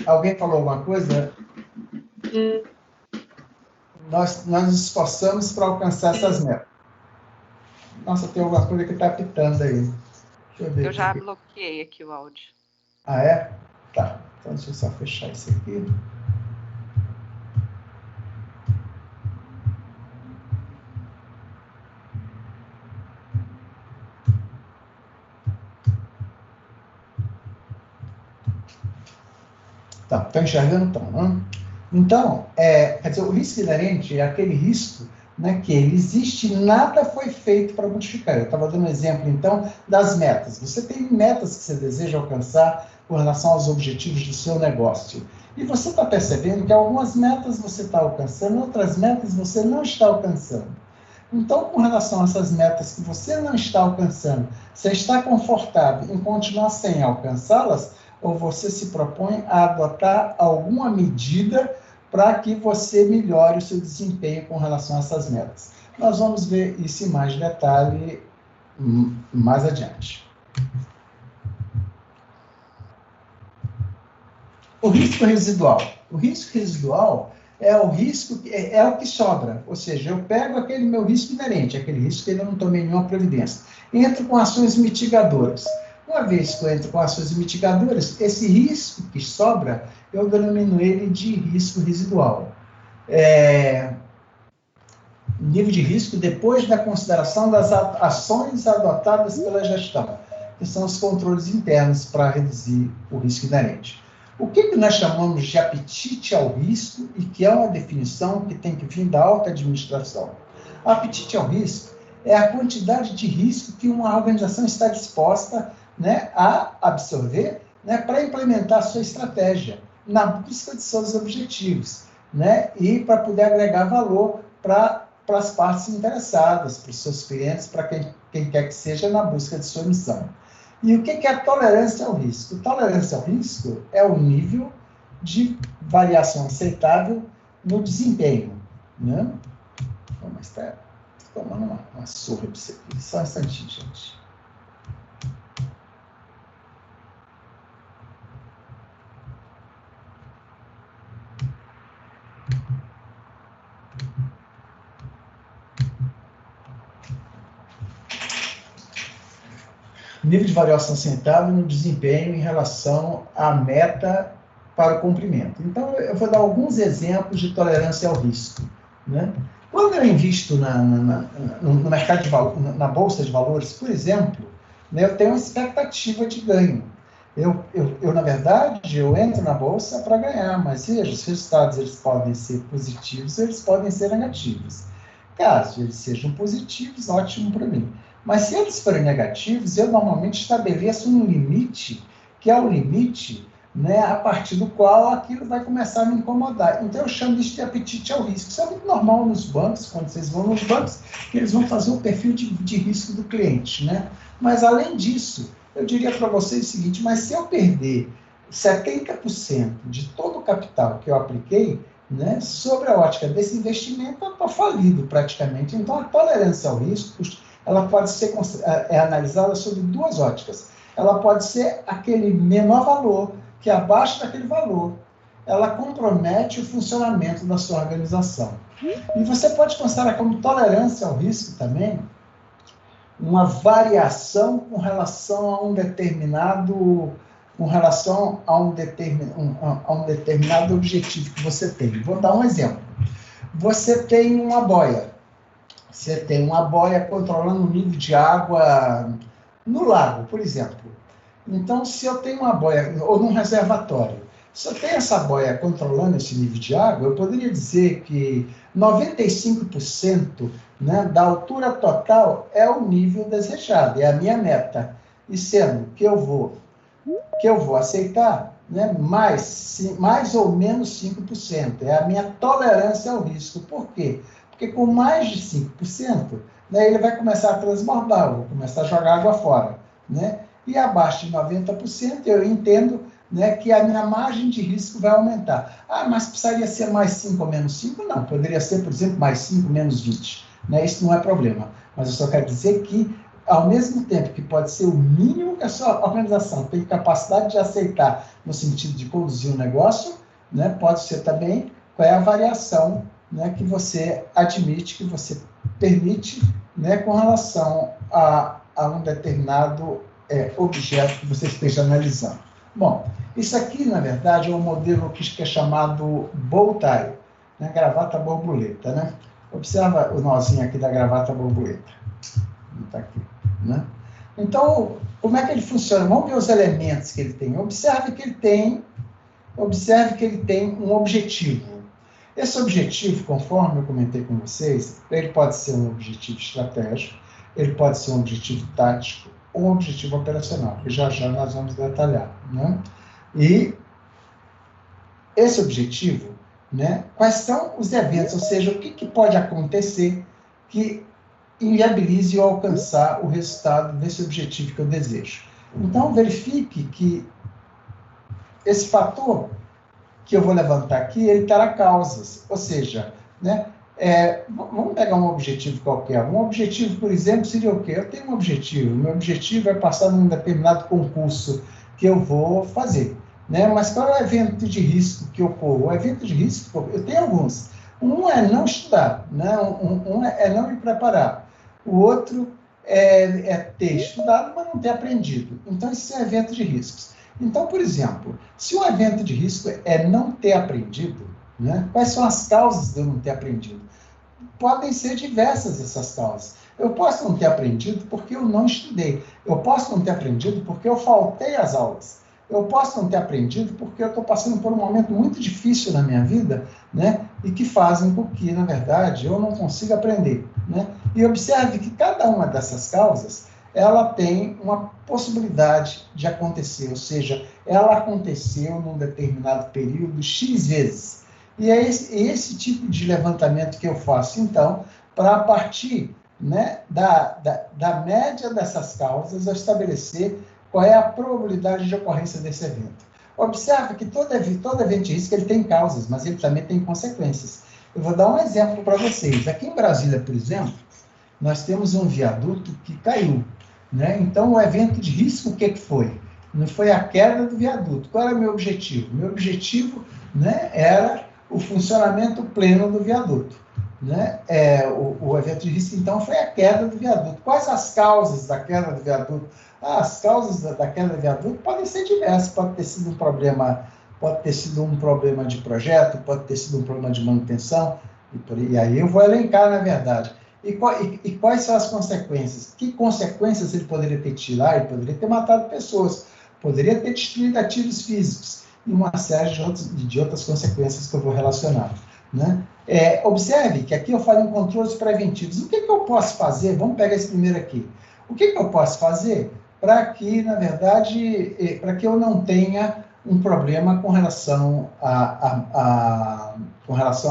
Alguém falou alguma coisa? Nós nos esforçamos para alcançar essas metas. Nossa, tem alguma coisa que está apitando aí. Deixa eu ver. Eu já bloqueei aqui o áudio. Ah, é? Tá. Então, deixa eu só fechar isso aqui. Tá, está enxergando? Então, né? Então, quer dizer, o risco inerente é aquele risco, né, que ele existe e nada foi feito para modificar. Eu estava dando um exemplo, então, das metas. Você tem metas que você deseja alcançar com relação aos objetivos do seu negócio. E você está percebendo que algumas metas você está alcançando, outras metas você não está alcançando. Então, com relação a essas metas que você não está alcançando, você está confortável em continuar sem alcançá-las, ou você se propõe a adotar alguma medida para que você melhore o seu desempenho com relação a essas metas. Nós vamos ver isso em mais detalhe mais adiante. O risco residual. O risco residual é o risco, é o que sobra, ou seja, eu pego aquele meu risco inerente, aquele risco que eu não tomei nenhuma providência, entro com ações mitigadoras. Uma vez que eu entro com ações mitigadoras, esse risco que sobra, eu denomino ele de risco residual. Nível de risco depois da consideração das ações adotadas pela gestão, que são os controles internos para reduzir o risco inerente. O que nós chamamos de apetite ao risco e que é uma definição que tem que vir da alta administração. O apetite ao risco é a quantidade de risco que uma organização está disposta, né, a absorver, né, para implementar a sua estratégia, na busca de seus objetivos, né, e para poder agregar valor para as partes interessadas, para os seus clientes, para quem quer que seja, na busca de sua missão. E o que é a tolerância ao risco? Tolerância ao risco é o nível de variação aceitável no desempenho. Né? Mas está tomando uma surra para você aqui. Só um instantinho, gente. Nível de variação aceitável no desempenho em relação à meta para o cumprimento. Então, eu vou dar alguns exemplos de tolerância ao risco. Né? Quando eu invisto no mercado de valores, na bolsa de valores, por exemplo, né, eu tenho uma expectativa de ganho. Na verdade, eu entro na bolsa para ganhar, mas veja, os resultados eles podem ser positivos, eles podem ser negativos. Caso eles sejam positivos, ótimo para mim. Mas se eles forem negativos, eu normalmente estabeleço um limite, que é o limite, né, a partir do qual aquilo vai começar a me incomodar. Então, eu chamo isso de apetite ao risco. Isso é muito normal nos bancos, quando vocês vão nos bancos, que eles vão fazer o perfil de risco do cliente. Né? Mas, além disso, eu diria para vocês o seguinte, mas se eu perder 70% de todo o capital que eu apliquei, né, sobre a ótica desse investimento, eu estou falido praticamente. Então, a tolerância ao risco, ela pode ser analisada sobre duas óticas. Ela pode ser aquele menor valor, que abaixo daquele valor, ela compromete o funcionamento da sua organização. E você pode considerar como tolerância ao risco também uma variação com relação a um determinado objetivo que você tem. Vou dar um exemplo. Você tem uma boia. Você tem uma boia controlando o nível de água no lago, por exemplo. Então, se eu tenho uma boia, ou num reservatório, se eu tenho essa boia controlando esse nível de água, eu poderia dizer que 95%, né, da altura total é o nível desejado, é a minha meta. E sendo que eu vou aceitar, né, mais ou menos 5%, é a minha tolerância ao risco. Por quê? Porque com mais de 5%, né, ele vai começar a transbordar, eu vou começar a jogar água fora, né? E abaixo de 90%, eu entendo, né, que a minha margem de risco vai aumentar. Ah, mas precisaria ser mais 5 ou menos 5? Não, poderia ser, por exemplo, mais 5, menos 20. Né? Isso não é problema. Mas eu só quero dizer que, ao mesmo tempo que pode ser o mínimo que a sua organização tem capacidade de aceitar no sentido de conduzir um negócio, né, pode ser também qual é a variação, né, que você admite, que você permite, né, com relação a um determinado objeto que você esteja analisando. Bom, isso aqui, na verdade, é um modelo que é chamado bow tie, né, gravata borboleta, né? Observa o nozinho aqui da gravata borboleta. Está aqui, né? Então, como é que ele funciona? Vamos ver os elementos que ele tem. Observe que ele tem um objetivo. Esse objetivo, conforme eu comentei com vocês, ele pode ser um objetivo estratégico, ele pode ser um objetivo tático ou um objetivo operacional, que já já nós vamos detalhar, né? E esse objetivo, né, quais são os eventos, ou seja, o que pode acontecer que inviabilize eu alcançar o resultado desse objetivo que eu desejo. Então, verifique que esse fator que eu vou levantar aqui, ele terá causas, ou seja, né, vamos pegar um objetivo qualquer. Um objetivo, por exemplo, seria o quê? Eu tenho um objetivo, meu objetivo é passar num determinado concurso que eu vou fazer, né? Mas qual é o evento de risco que ocorre? O evento de risco, eu tenho alguns. Um é não estudar, né? Um é não me preparar. O outro é ter estudado, mas não ter aprendido. Então, esses são eventos de riscos. Então, por exemplo, se um evento de risco é não ter aprendido, né? Quais são as causas de eu não ter aprendido? Podem ser diversas essas causas. Eu posso não ter aprendido porque eu não estudei. Eu posso não ter aprendido porque eu faltei às aulas. Eu posso não ter aprendido porque eu estou passando por um momento muito difícil na minha vida, né? E que fazem com que, na verdade, eu não consiga aprender, né? E observe que cada uma dessas causas, ela tem uma possibilidade de acontecer, ou seja, ela aconteceu num determinado período X vezes. E é esse tipo de levantamento que eu faço, então, para a partir, né, da média dessas causas, eu estabelecer qual é a probabilidade de ocorrência desse evento. Observe que todo evento de risco ele tem causas, mas ele também tem consequências. Eu vou dar um exemplo para vocês. Aqui em Brasília, por exemplo, nós temos um viaduto que caiu, né? Então, o evento de risco, o que foi? Não foi a queda do viaduto. Qual era o meu objetivo? Meu objetivo, né, era o funcionamento pleno do viaduto, né? O evento de risco, então, foi a queda do viaduto. Quais as causas da queda do viaduto? As causas da queda do viaduto podem ser diversas. Pode ter sido um problema de projeto, pode ter sido um problema de manutenção, e aí eu vou elencar, na verdade. E quais são as consequências? Que consequências ele poderia ter tido? Ele poderia ter matado pessoas, poderia ter destruído ativos físicos, e uma série de outras consequências que eu vou relacionar, né? Observe que aqui eu falo em controles preventivos. O que eu posso fazer? Vamos pegar esse primeiro aqui. O que eu posso fazer para que, na verdade, para que eu não tenha um problema com relação à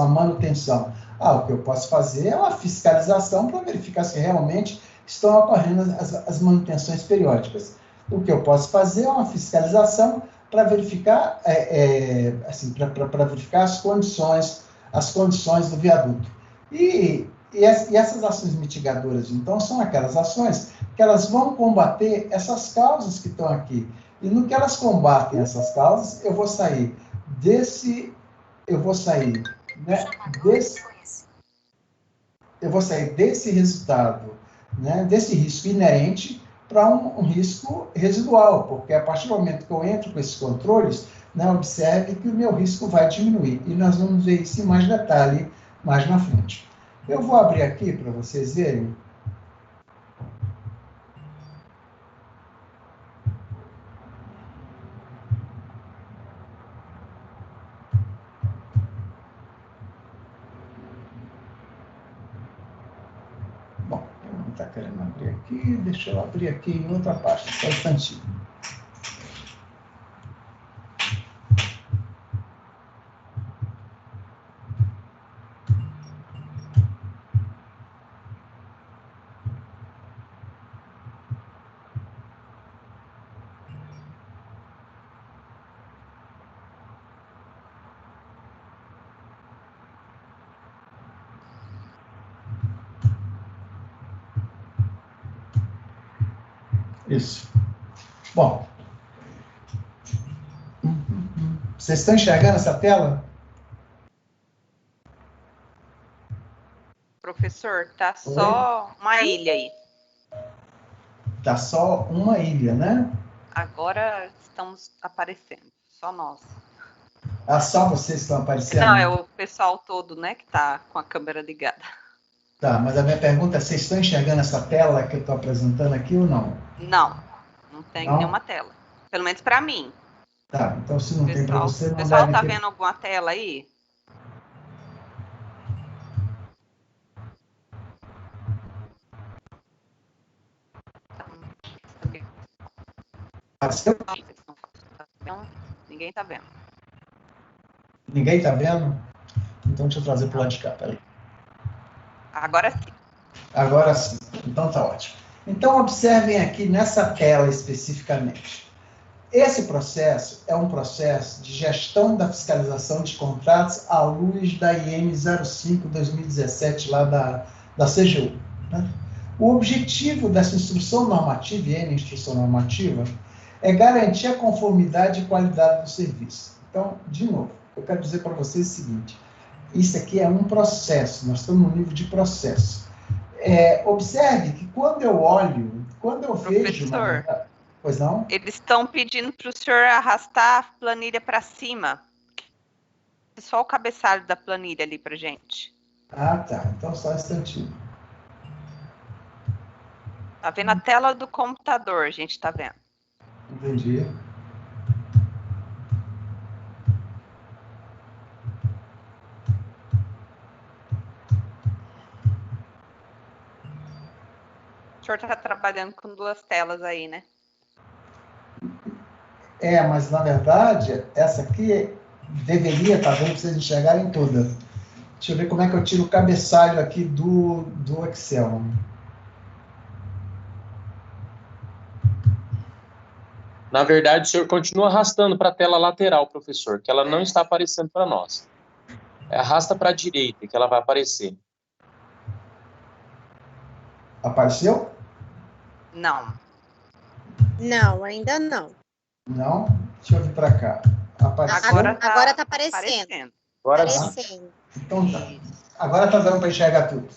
manutenção? O que eu posso fazer é uma fiscalização para verificar se realmente estão ocorrendo as manutenções periódicas. O que eu posso fazer é uma fiscalização para verificar, para verificar as condições do viaduto. E essas ações mitigadoras, então, são aquelas ações que elas vão combater essas causas que estão aqui. E no que elas combatem essas causas, eu vou sair desse resultado, né, desse risco inerente para um risco residual, porque a partir do momento que eu entro com esses controles, né, observe que o meu risco vai diminuir. E nós vamos ver isso em mais detalhe mais na frente. Eu vou abrir aqui para vocês verem. está querendo abrir aqui. Deixa eu abrir aqui em outra página, só um instantinho. Isso. Bom. Vocês estão enxergando essa tela? Professor, tá só uma ilha aí. Tá só uma ilha, né? Agora estamos aparecendo, só nós. Ah, só vocês estão aparecendo? Não, é o pessoal todo, né, que tá com a câmera ligada. Tá, mas a minha pergunta é, vocês estão enxergando essa tela que eu estou apresentando aqui ou não? Não tem Não? nenhuma tela. Pelo menos para mim. Tá, então se não tem para você, não o pessoal deve tá ter. vendo alguma tela aí? Ninguém tá vendo. Ninguém está vendo? Então deixa eu trazer para o lado de cá, peraí. Agora sim. Agora sim, então tá ótimo. Então observem aqui nessa tela especificamente. Esse processo é um processo de gestão da fiscalização de contratos à luz da IN 05/2017 lá da CGU. Né? O objetivo dessa instrução normativa, IN instrução normativa, é garantir a conformidade e qualidade do serviço. Então, de novo, eu quero dizer para vocês o seguinte, isso aqui é um processo, nós estamos no nível de processo. Observe que quando eu olho, quando eu vejo... Professor, pois não? eles estão pedindo para o senhor arrastar a planilha para cima. Só o cabeçalho da planilha ali para gente. Ah, tá. Então só um instantinho. Tá vendo a tela do computador, a gente tá vendo. Entendi. O senhor está trabalhando com duas telas aí, né? Mas na verdade, essa aqui deveria estar dando para vocês enxergarem toda. Deixa eu ver como é que eu tiro o cabeçalho aqui do Excel. Na verdade, o senhor continua arrastando para a tela lateral, professor, que ela não está aparecendo para nós. Arrasta para a direita, que ela vai aparecer. Apareceu? Não. Não, ainda não. Não? Deixa eu vir para cá. Apareceu? Agora tá aparecendo. Agora sim. Aparecendo. Então tá. Agora está dando para enxergar tudo.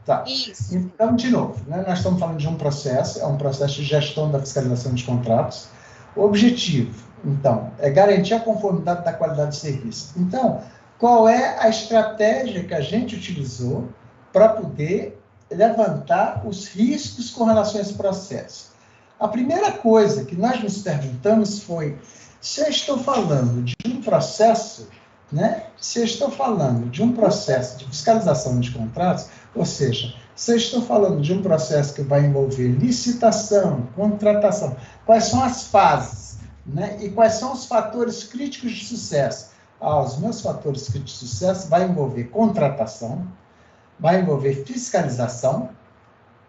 Tá. Isso. Então, de novo, né, nós estamos falando de um processo, é um processo de gestão da fiscalização de contratos. O objetivo, então, é garantir a conformidade da qualidade do serviço. Então, qual é a estratégia que a gente utilizou para poder levantar os riscos com relação a esse processo? A primeira coisa que nós nos perguntamos foi, se eu estou falando de um processo, né, se eu estou falando de um processo de fiscalização de contratos, ou seja, se eu estou falando de um processo que vai envolver licitação, contratação, quais são as fases, né, e quais são os fatores críticos de sucesso? Os meus fatores críticos de sucesso vai envolver contratação, vai envolver fiscalização,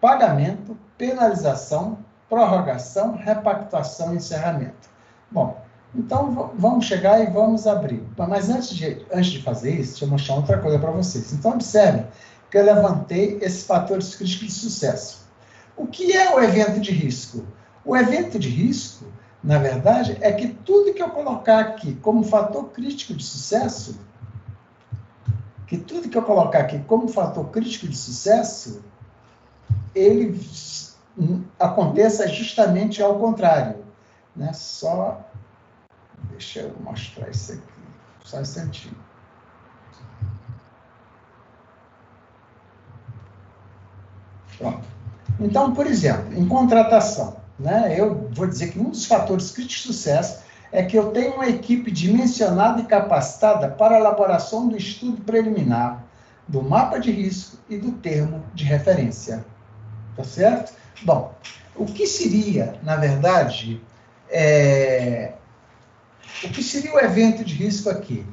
pagamento, penalização, prorrogação, repactuação e encerramento. Bom, então vamos chegar e vamos abrir. Mas antes de fazer isso, deixa eu mostrar outra coisa para vocês. Então observem que eu levantei esses fatores críticos de sucesso. O que é o evento de risco? O evento de risco, na verdade, é que tudo que eu colocar aqui como fator crítico de sucesso, ele aconteça justamente ao contrário. Né? Deixa eu mostrar isso aqui, só um instantinho. Pronto. Então, por exemplo, em contratação, né, eu vou dizer que um dos fatores críticos de sucesso é que eu tenho uma equipe dimensionada e capacitada para a elaboração do estudo preliminar, do mapa de risco e do termo de referência. Tá certo? Bom, o que seria, na verdade, o que seria o evento de risco aqui?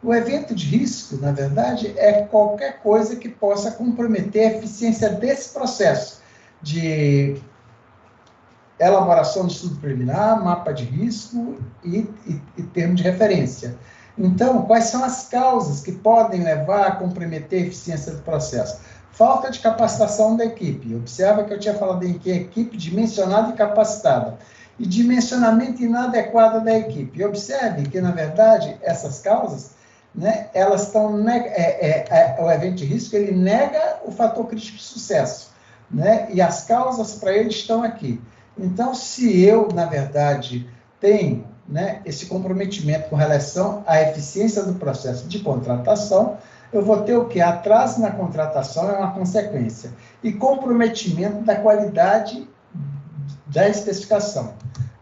O evento de risco, na verdade, é qualquer coisa que possa comprometer a eficiência desse processo de elaboração de estudo preliminar, mapa de risco e termo de referência. Então, quais são as causas que podem levar a comprometer a eficiência do processo? Falta de capacitação da equipe. Observa que eu tinha falado em que equipe dimensionada e capacitada. E dimensionamento inadequado da equipe. Observe que, na verdade, essas causas, né, elas estão... o evento de risco, ele nega o fator crítico de sucesso, né, e as causas para ele estão aqui. Então, se eu, na verdade, tenho, né, esse comprometimento com relação à eficiência do processo de contratação, eu vou ter o quê? Atraso na contratação é uma consequência. E comprometimento da qualidade da especificação.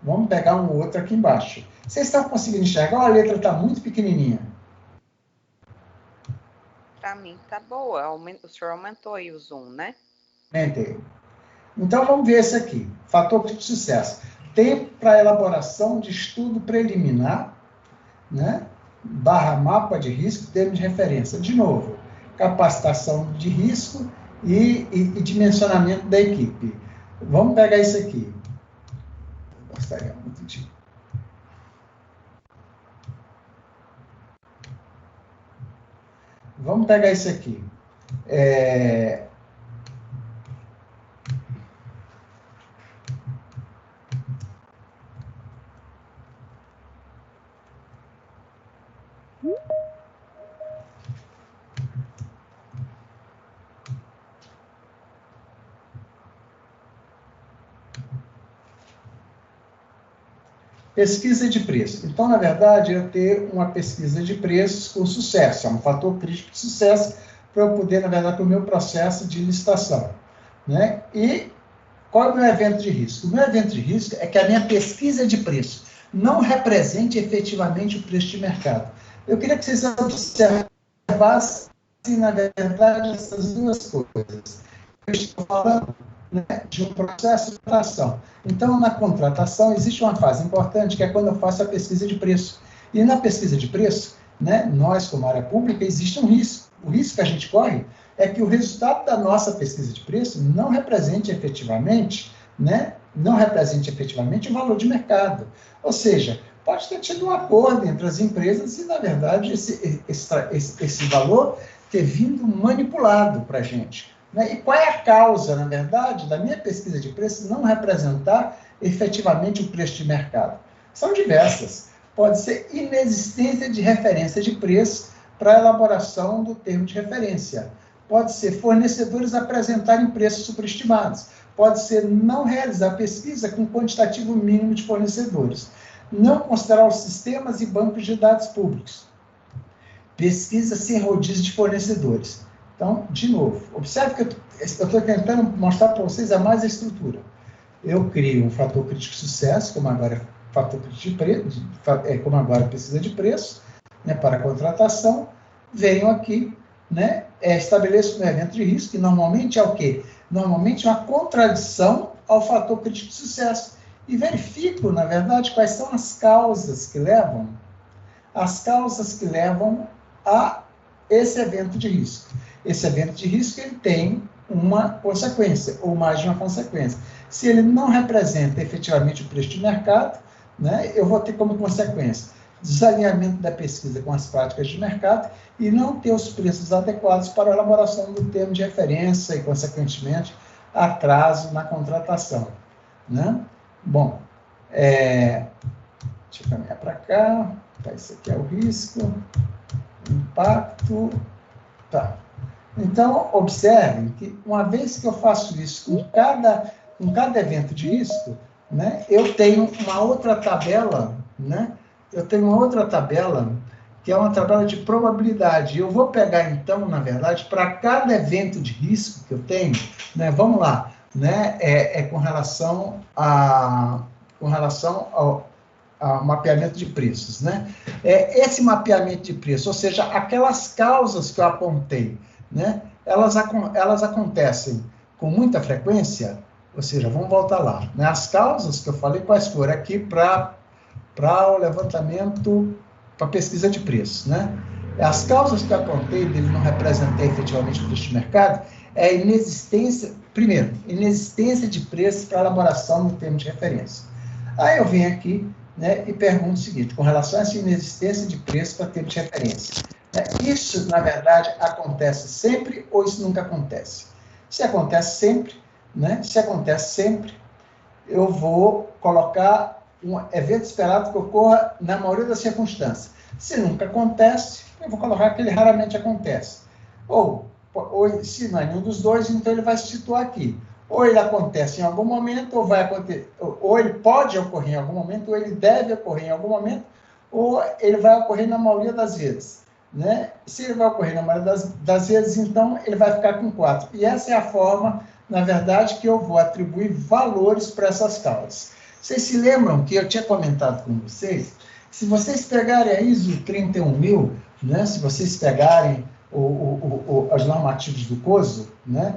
Vamos pegar um outro aqui embaixo. Vocês estão conseguindo enxergar? A letra está muito pequenininha. Para mim está boa. O senhor aumentou aí o zoom, né? Aumentei. Então, vamos ver esse aqui. Fator de sucesso. Tempo para elaboração de estudo preliminar, né? / mapa de risco, termo de referência. De novo, capacitação de risco e dimensionamento da equipe. Vamos pegar isso aqui. Eu gostaria muito de... Vamos pegar isso aqui. Pesquisa de preço. Então, na verdade, eu ter uma pesquisa de preços com sucesso, é um fator crítico de sucesso para eu poder, na verdade, o meu processo de licitação, né? E qual é o meu evento de risco? O meu evento de risco é que a minha pesquisa de preço não represente efetivamente o preço de mercado. Eu queria que vocês observassem, na verdade, essas duas coisas. Eu estou falando, né, de um processo de contratação. Então, na contratação, existe uma fase importante, que é quando eu faço a pesquisa de preço. E na pesquisa de preço, né, nós, como área pública, existe um risco. O risco que a gente corre é que o resultado da nossa pesquisa de preço não represente efetivamente, né, o valor de mercado. Ou seja, pode ter tido um acordo entre as empresas e, na verdade, esse valor ter vindo manipulado para a gente. E qual é a causa, na verdade, da minha pesquisa de preço não representar efetivamente o preço de mercado? São diversas. Pode ser inexistência de referência de preço para a elaboração do termo de referência. Pode ser fornecedores apresentarem preços superestimados. Pode ser não realizar pesquisa com quantitativo mínimo de fornecedores. Não considerar os sistemas e bancos de dados públicos. Pesquisa sem rodízio de fornecedores. Então, de novo, observe que eu estou tentando mostrar para vocês a mais a estrutura. Eu crio um fator crítico de sucesso, como agora é fator crítico de preço, como agora pesquisa de preço, né, para contratação, venho aqui, né, estabeleço um evento de risco, que normalmente é o quê? Normalmente é uma contradição ao fator crítico de sucesso. E verifico, na verdade, quais são as causas que levam a esse evento de risco. Esse evento de risco ele tem uma consequência, ou mais de uma consequência. Se ele não representa efetivamente o preço de mercado, né, eu vou ter como consequência desalinhamento da pesquisa com as práticas de mercado e não ter os preços adequados para a elaboração do termo de referência e, consequentemente, atraso na contratação. Né? Bom, deixa eu caminhar para cá. Tá, esse aqui é o risco, impacto. Tá. Então, observem que, uma vez que eu faço isso com cada evento de risco, né, eu tenho uma outra tabela, né? Eu tenho uma outra tabela, que é uma tabela de probabilidade. Eu vou pegar, então, na verdade, para cada evento de risco que eu tenho, né, vamos lá, né, com relação ao mapeamento de preços, né? Esse mapeamento de preços, ou seja, aquelas causas que eu apontei, né, elas acontecem com muita frequência, ou seja, vamos voltar lá, né? As causas que eu falei, quais foram aqui para o levantamento, para pesquisa de preço, né? As causas que eu apontei dele não representar efetivamente o preço de mercado é a inexistência, primeiro, inexistência de preço para elaboração no termo de referência. Aí eu venho aqui, né, e pergunto o seguinte, com relação a essa inexistência de preço para termo de referência, né, isso, na verdade, acontece sempre ou isso nunca acontece? Se acontece sempre, né, se acontece sempre, eu vou colocar um evento esperado que ocorra na maioria das circunstâncias. Se nunca acontece, eu vou colocar que ele raramente acontece. Ou se não é nenhum dos dois, então ele vai se situar aqui. Ou ele acontece em algum momento, ou vai acontecer, ou ele pode ocorrer em algum momento, ou ele deve ocorrer em algum momento, ou ele vai ocorrer na maioria das vezes. Né? Se ele vai ocorrer na maioria das vezes, então ele vai ficar com 4. E essa é a forma, na verdade, que eu vou atribuir valores para essas causas. Vocês se lembram que eu tinha comentado com vocês, se vocês pegarem a ISO 31000, né, se vocês pegarem os normativos do COSO, né,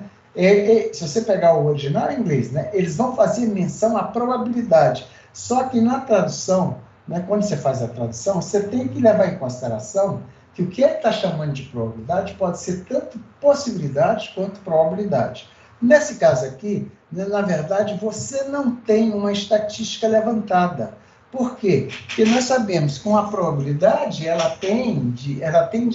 se você pegar o original em inglês, né, eles vão fazer menção à probabilidade. Só que na tradução, né, quando você faz a tradução, você tem que levar em consideração que o que ele está chamando de probabilidade pode ser tanto possibilidade quanto probabilidade. Nesse caso aqui, né, na verdade, você não tem uma estatística levantada. Por quê? Porque nós sabemos que com a probabilidade, ela tem de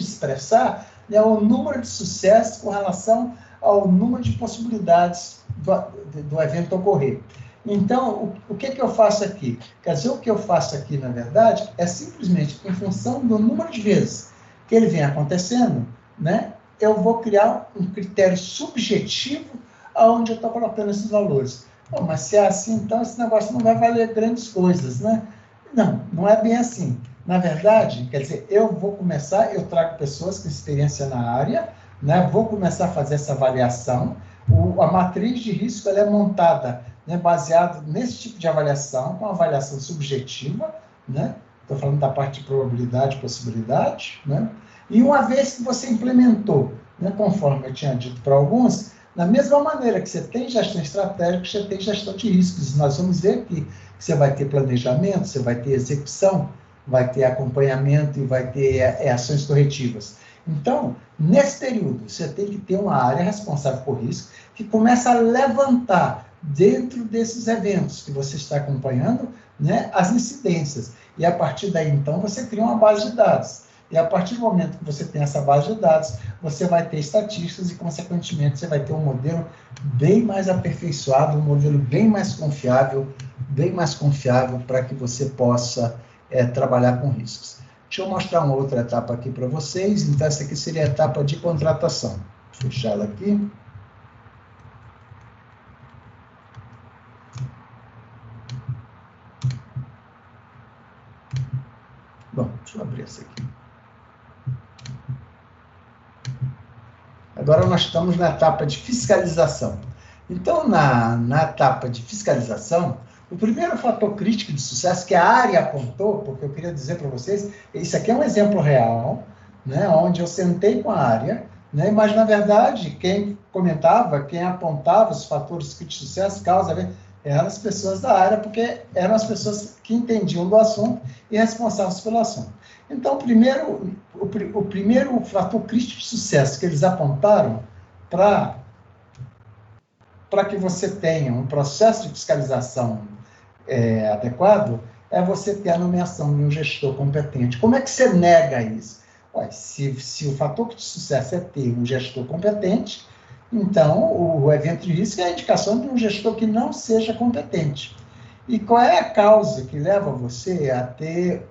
expressar, né, o número de sucessos com relação ao número de possibilidades do evento ocorrer. Então, o que eu faço aqui? Quer dizer, o que eu faço aqui, na verdade, é simplesmente em função do número de vezes que ele vem acontecendo, né, eu vou criar um critério subjetivo onde eu estou colocando esses valores. Bom, mas se é assim, então esse negócio não vai valer grandes coisas, né? Não, não é bem assim. Na verdade, quer dizer, eu trago pessoas com experiência na área, né? Vou começar a fazer essa avaliação. A matriz de risco ela é montada, né, baseada nesse tipo de avaliação, com avaliação subjetiva, né? Estou falando da parte de probabilidade e possibilidade, né? E uma vez que você implementou, né, conforme eu tinha dito para alguns, da mesma maneira que você tem gestão estratégica, você tem gestão de riscos. Nós vamos ver aqui que você vai ter planejamento, você vai ter execução, vai ter acompanhamento e vai ter ações corretivas. Então, nesse período, você tem que ter uma área responsável por risco que começa a levantar dentro desses eventos que você está acompanhando, né, as incidências. E a partir daí, então, você cria uma base de dados. E a partir do momento que você tem essa base de dados, você vai ter estatísticas e, consequentemente, você vai ter um modelo bem mais aperfeiçoado, um modelo bem mais confiável para que você possa trabalhar com riscos. Deixa eu mostrar uma outra etapa aqui para vocês. Então, essa aqui seria a etapa de contratação. Vou fechar ela aqui. Bom, deixa eu abrir essa aqui. Agora nós estamos na etapa de fiscalização. Então, na etapa de fiscalização, o primeiro fator crítico de sucesso que a área apontou, porque eu queria dizer para vocês, isso aqui é um exemplo real, né, onde eu sentei com a área, né, mas, na verdade, quem comentava, quem apontava os fatores críticos de sucesso, causa, eram as pessoas da área, porque eram as pessoas que entendiam do assunto e responsáveis pelo assunto. Então, o primeiro fator crítico de sucesso que eles apontaram para que você tenha um processo de fiscalização adequado é você ter a nomeação de um gestor competente. Como é que você nega isso? Ué, se o fator de sucesso é ter um gestor competente, então o evento de risco é a indicação de um gestor que não seja competente. E qual é a causa que leva você a ter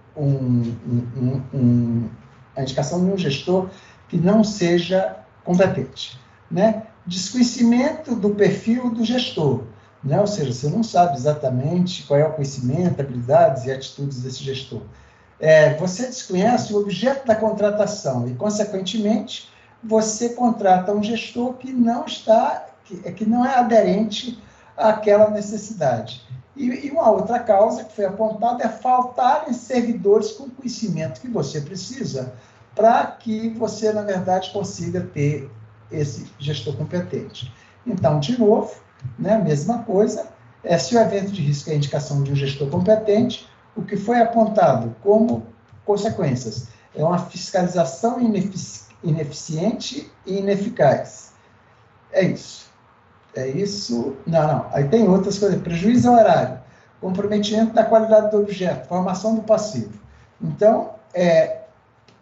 a indicação de um gestor que não seja competente? Né? Desconhecimento do perfil do gestor. Né? Ou seja, você não sabe exatamente qual é o conhecimento, habilidades e atitudes desse gestor. Você desconhece o objeto da contratação e, consequentemente, você contrata um gestor que não é aderente àquela necessidade. E uma outra causa que foi apontada é faltarem servidores com o conhecimento que você precisa para que você, na verdade, consiga ter esse gestor competente. Então, de novo, né, a mesma coisa, se o evento de risco é a indicação de um gestor competente, o que foi apontado como consequências é uma fiscalização ineficiente e ineficaz. É isso. É isso. Não. Aí tem outras coisas. Prejuízo ao erário, comprometimento da qualidade do objeto, formação do passivo. Então,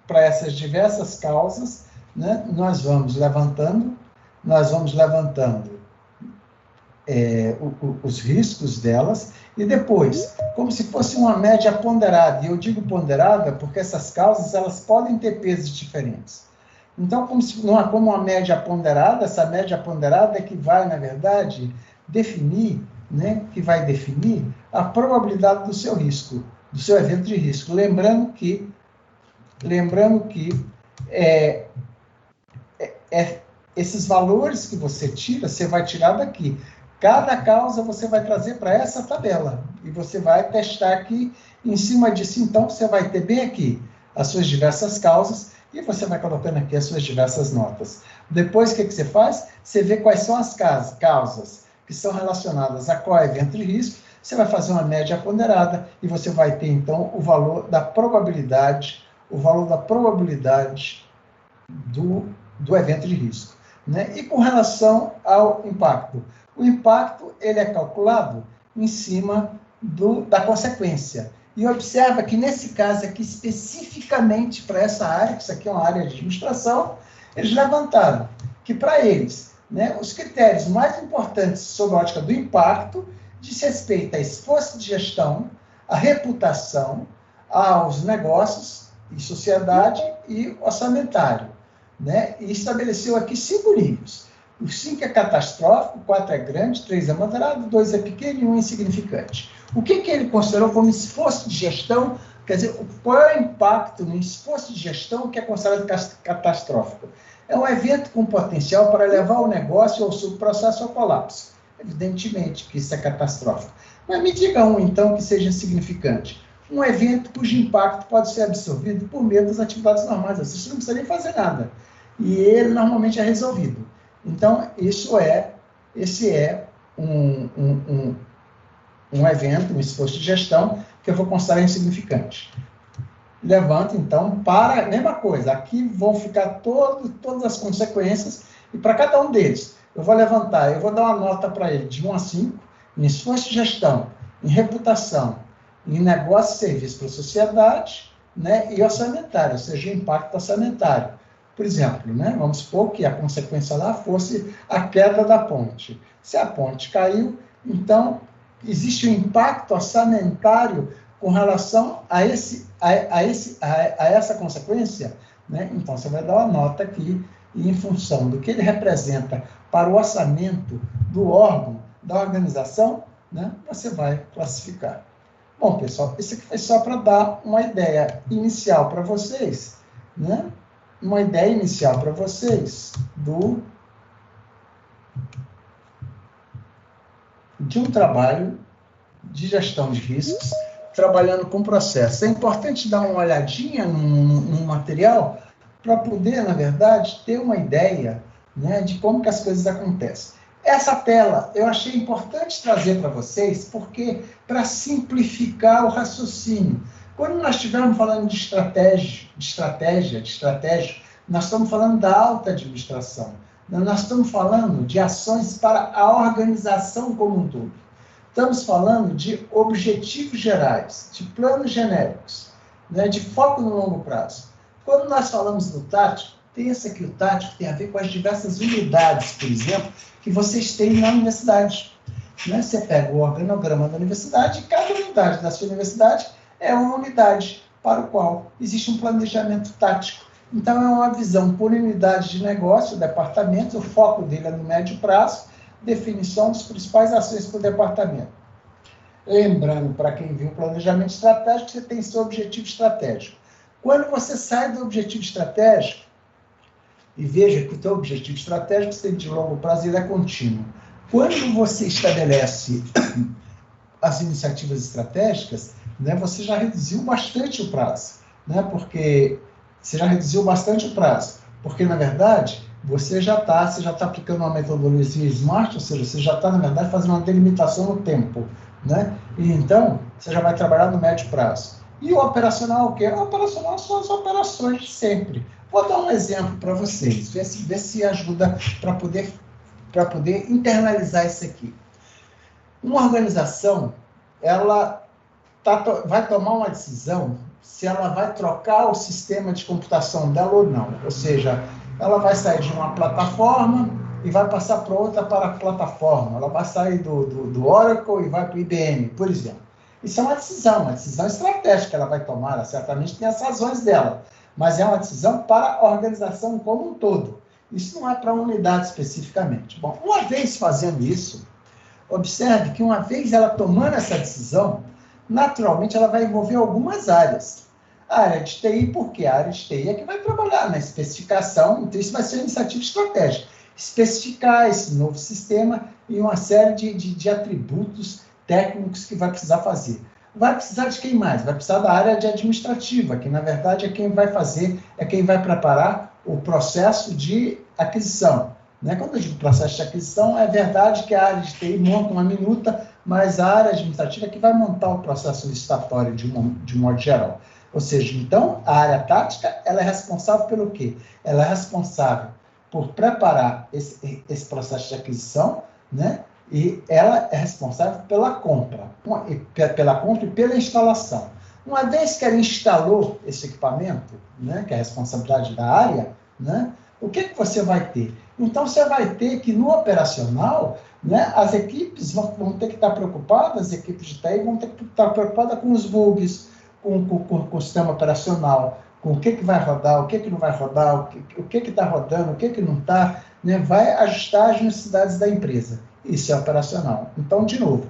para essas diversas causas, né, nós vamos levantando os riscos delas, e depois, como se fosse uma média ponderada, e eu digo ponderada porque essas causas elas podem ter pesos diferentes. Então, como uma média ponderada, essa média ponderada é que vai, na verdade, definir, né, a probabilidade do seu risco, do seu evento de risco. Lembrando que esses valores que você tira, você vai tirar daqui. Cada causa você vai trazer para essa tabela. E você vai testar aqui, em cima disso, então, você vai ter bem aqui as suas diversas causas, e você vai colocando aqui as suas diversas notas. Depois, o que você faz? Você vê quais são as causas que são relacionadas a qual evento de risco, você vai fazer uma média ponderada, e você vai ter, então, o valor da probabilidade do evento de risco. Né? E com relação ao impacto, o impacto ele é calculado em cima da consequência. E observa que nesse caso aqui, especificamente para essa área, que isso aqui é uma área de administração, eles levantaram que para eles, né, os critérios mais importantes sob a ótica do impacto diz respeito a esforço de gestão, a reputação, aos negócios e sociedade e orçamentário. Né? E estabeleceu aqui 5 níveis. O 5 é catastrófico, 4 é grande, 3 é moderado, 2 é pequeno e 1 é insignificante. O que ele considerou como esforço de gestão? Quer dizer, qual é o impacto no esforço de gestão que é considerado catastrófico? É um evento com potencial para levar o negócio ou o subprocesso ao colapso. Evidentemente que isso é catastrófico. Mas me diga então, que seja insignificante. Um evento cujo impacto pode ser absorvido por meio das atividades normais. Você não precisa nem fazer nada. E ele normalmente é resolvido. Então, esse é um evento, um esforço de gestão, que eu vou considerar insignificante. Levanto, então, para a mesma coisa. Aqui vão ficar todas as consequências, e para cada um deles, eu vou levantar, eu vou dar uma nota para ele de 1 a 5, em esforço de gestão, em reputação, em negócio e serviço para a sociedade, né, e orçamentário, ou seja, impacto orçamentário. Por exemplo, né, vamos supor que a consequência lá fosse a queda da ponte. Se a ponte caiu, então existe um impacto orçamentário com relação a essa consequência, né? Então você vai dar uma nota aqui, e em função do que ele representa para o orçamento do órgão, da organização, né, você vai classificar. Bom, pessoal, isso aqui foi só para dar uma ideia inicial para vocês, né? Uma ideia inicial para vocês de um trabalho de gestão de riscos, trabalhando com processo. É importante dar uma olhadinha no material para poder, na verdade, ter uma ideia, né, de como que as coisas acontecem. Essa tela eu achei importante trazer para vocês, porque para simplificar o raciocínio. Quando nós estivermos falando de estratégia, nós estamos falando da alta administração. Nós estamos falando de ações para a organização como um todo. Estamos falando de objetivos gerais, de planos genéricos, né, de foco no longo prazo. Quando nós falamos do tático, pensa que o tático tem a ver com as diversas unidades, por exemplo, que vocês têm na universidade. Né? Você pega o organograma da universidade, e cada unidade da sua universidade é uma unidade para o qual existe um planejamento tático. Então, é uma visão por unidade de negócio, departamento, o foco dele é no médio prazo, definição das principais ações para o departamento. Lembrando, para quem viu o planejamento estratégico, você tem seu objetivo estratégico. Quando você sai do objetivo estratégico, e veja que o teu objetivo estratégico, se de longo prazo, ele é contínuo. Quando você estabelece as iniciativas estratégicas, né, você já reduziu bastante o prazo, né, porque você já reduziu bastante o prazo. Porque, na verdade, você já está aplicando uma metodologia SMART, ou seja, você já está, na verdade, fazendo uma delimitação no tempo, né? E então, você já vai trabalhar no médio prazo. E o operacional, o quê? O operacional são as operações de sempre. Vou dar um exemplo para vocês, ver se ajuda para poder internalizar isso aqui. Uma organização, ela vai tomar uma decisão se ela vai trocar o sistema de computação dela ou não. Ou seja, ela vai sair de uma plataforma e vai passar para outra plataforma. Ela vai sair do Oracle e vai para o IBM, por exemplo. Isso é uma decisão estratégica que ela vai tomar. Ela certamente tem as razões dela, mas é uma decisão para a organização como um todo. Isso não é para a unidade especificamente. Bom, uma vez fazendo isso, observe que uma vez ela tomando essa decisão, naturalmente ela vai envolver algumas áreas. A área de TI, por quê? A área de TI é que vai trabalhar na especificação, então isso vai ser uma iniciativa estratégica. Especificar esse novo sistema e uma série de atributos técnicos que vai precisar fazer. Vai precisar de quem mais? Vai precisar da área de administrativa, que na verdade é quem vai fazer, é quem vai preparar o processo de aquisição. Né? Quando eu digo processo de aquisição, é verdade que a área de TI monta uma minuta, mas a área administrativa é que vai montar o processo licitatório de modo geral. Ou seja, então, a área tática, ela é responsável pelo quê? Ela é responsável por preparar esse processo de aquisição, né? E ela é responsável pela compra e pela instalação. Uma vez que ela instalou esse equipamento, né, que é a responsabilidade da área, né, o que você vai ter? Então, você vai ter que, no operacional, né, as equipes vão ter que estar preocupadas, as equipes de TI vão ter que estar preocupadas com os bugs, com o sistema operacional, com o que vai rodar, o que não vai rodar, o que está rodando, o que não está, né, vai ajustar as necessidades da empresa. Isso é operacional. Então, de novo,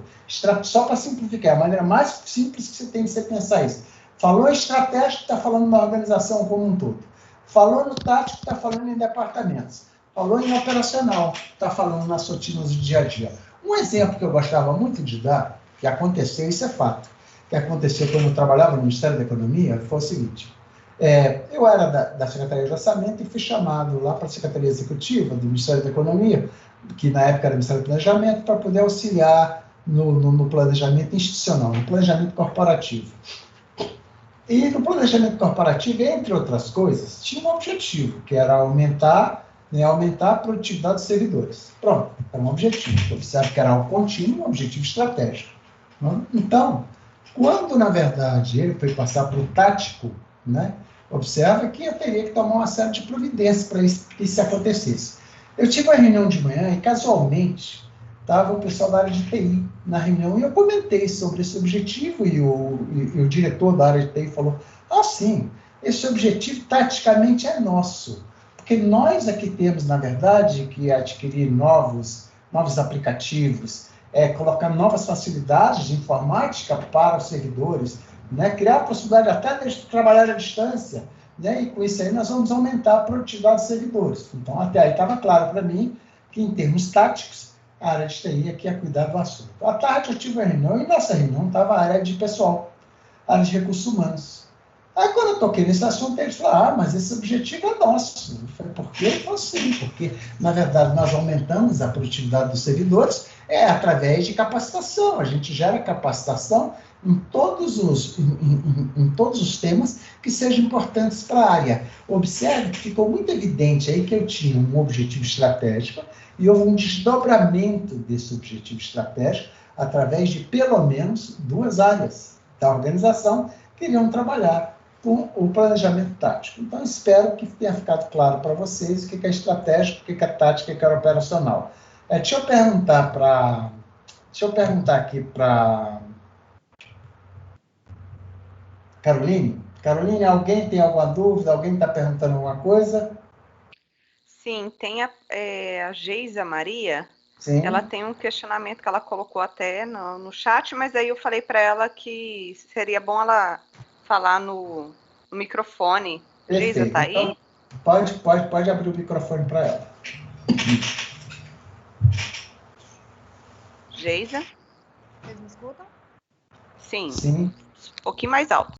só para simplificar, a maneira mais simples que você tem de você pensar isso. Falou em estratégico, está falando na organização como um todo. Falou no tático, está falando em departamentos. Falou em operacional, está falando nas rotinas do dia a dia. Um exemplo que eu gostava muito de dar, que aconteceu, isso é fato, que aconteceu quando eu trabalhava no Ministério da Economia, foi o seguinte. Eu era da Secretaria de Orçamento e fui chamado lá para a Secretaria Executiva do Ministério da Economia, que na época era o Ministério do Planejamento, para poder auxiliar no planejamento institucional, no planejamento corporativo. E no planejamento corporativo, entre outras coisas, tinha um objetivo, que era aumentar a produtividade dos servidores. Pronto, era um objetivo. Observe que era algo contínuo, um objetivo estratégico. Então, quando, na verdade, ele foi passar para o tático, né, observa que eu teria que tomar uma série de providências para que isso acontecesse. Eu tive uma reunião de manhã e, casualmente, estava o pessoal da área de TI na reunião e eu comentei sobre esse objetivo e o diretor da área de TI falou, sim, esse objetivo taticamente é nosso, porque nós aqui temos, na verdade, que adquirir novos aplicativos, colocar novas facilidades de informática para os servidores, né, criar a possibilidade até de trabalhar à distância, né, e com isso aí nós vamos aumentar a produtividade dos servidores. Então, até aí estava claro para mim que, em termos táticos, a área de TI aqui ia cuidar do assunto. À tarde eu tive uma reunião e nessa reunião estava a área de pessoal, a área de recursos humanos. Aí quando eu toquei nesse assunto, eles falaram, mas esse objetivo é nosso. Eu falei, por quê? Eu falei, sim, porque, na verdade, nós aumentamos a produtividade dos servidores através de capacitação. A gente gera capacitação em todos os temas que sejam importantes para a área. Observe que ficou muito evidente aí que eu tinha um objetivo estratégico e houve um desdobramento desse objetivo estratégico através de, pelo menos, duas áreas da organização que iriam trabalhar com o planejamento tático. Então, espero que tenha ficado claro para vocês o que é estratégico, o que é tático e o que é operacional. Deixa eu perguntar aqui para Caroline. Caroline, alguém tem alguma dúvida? Alguém está perguntando alguma coisa? Sim, tem a Geisa Maria. Sim. Ela tem um questionamento que ela colocou até no chat, mas aí eu falei para ela que seria bom ela falar no microfone. Perfeito. Geisa, tá aí? Então, pode abrir o microfone para ela. Geisa? Vocês me escutam? Sim. Sim. Um pouquinho mais alto.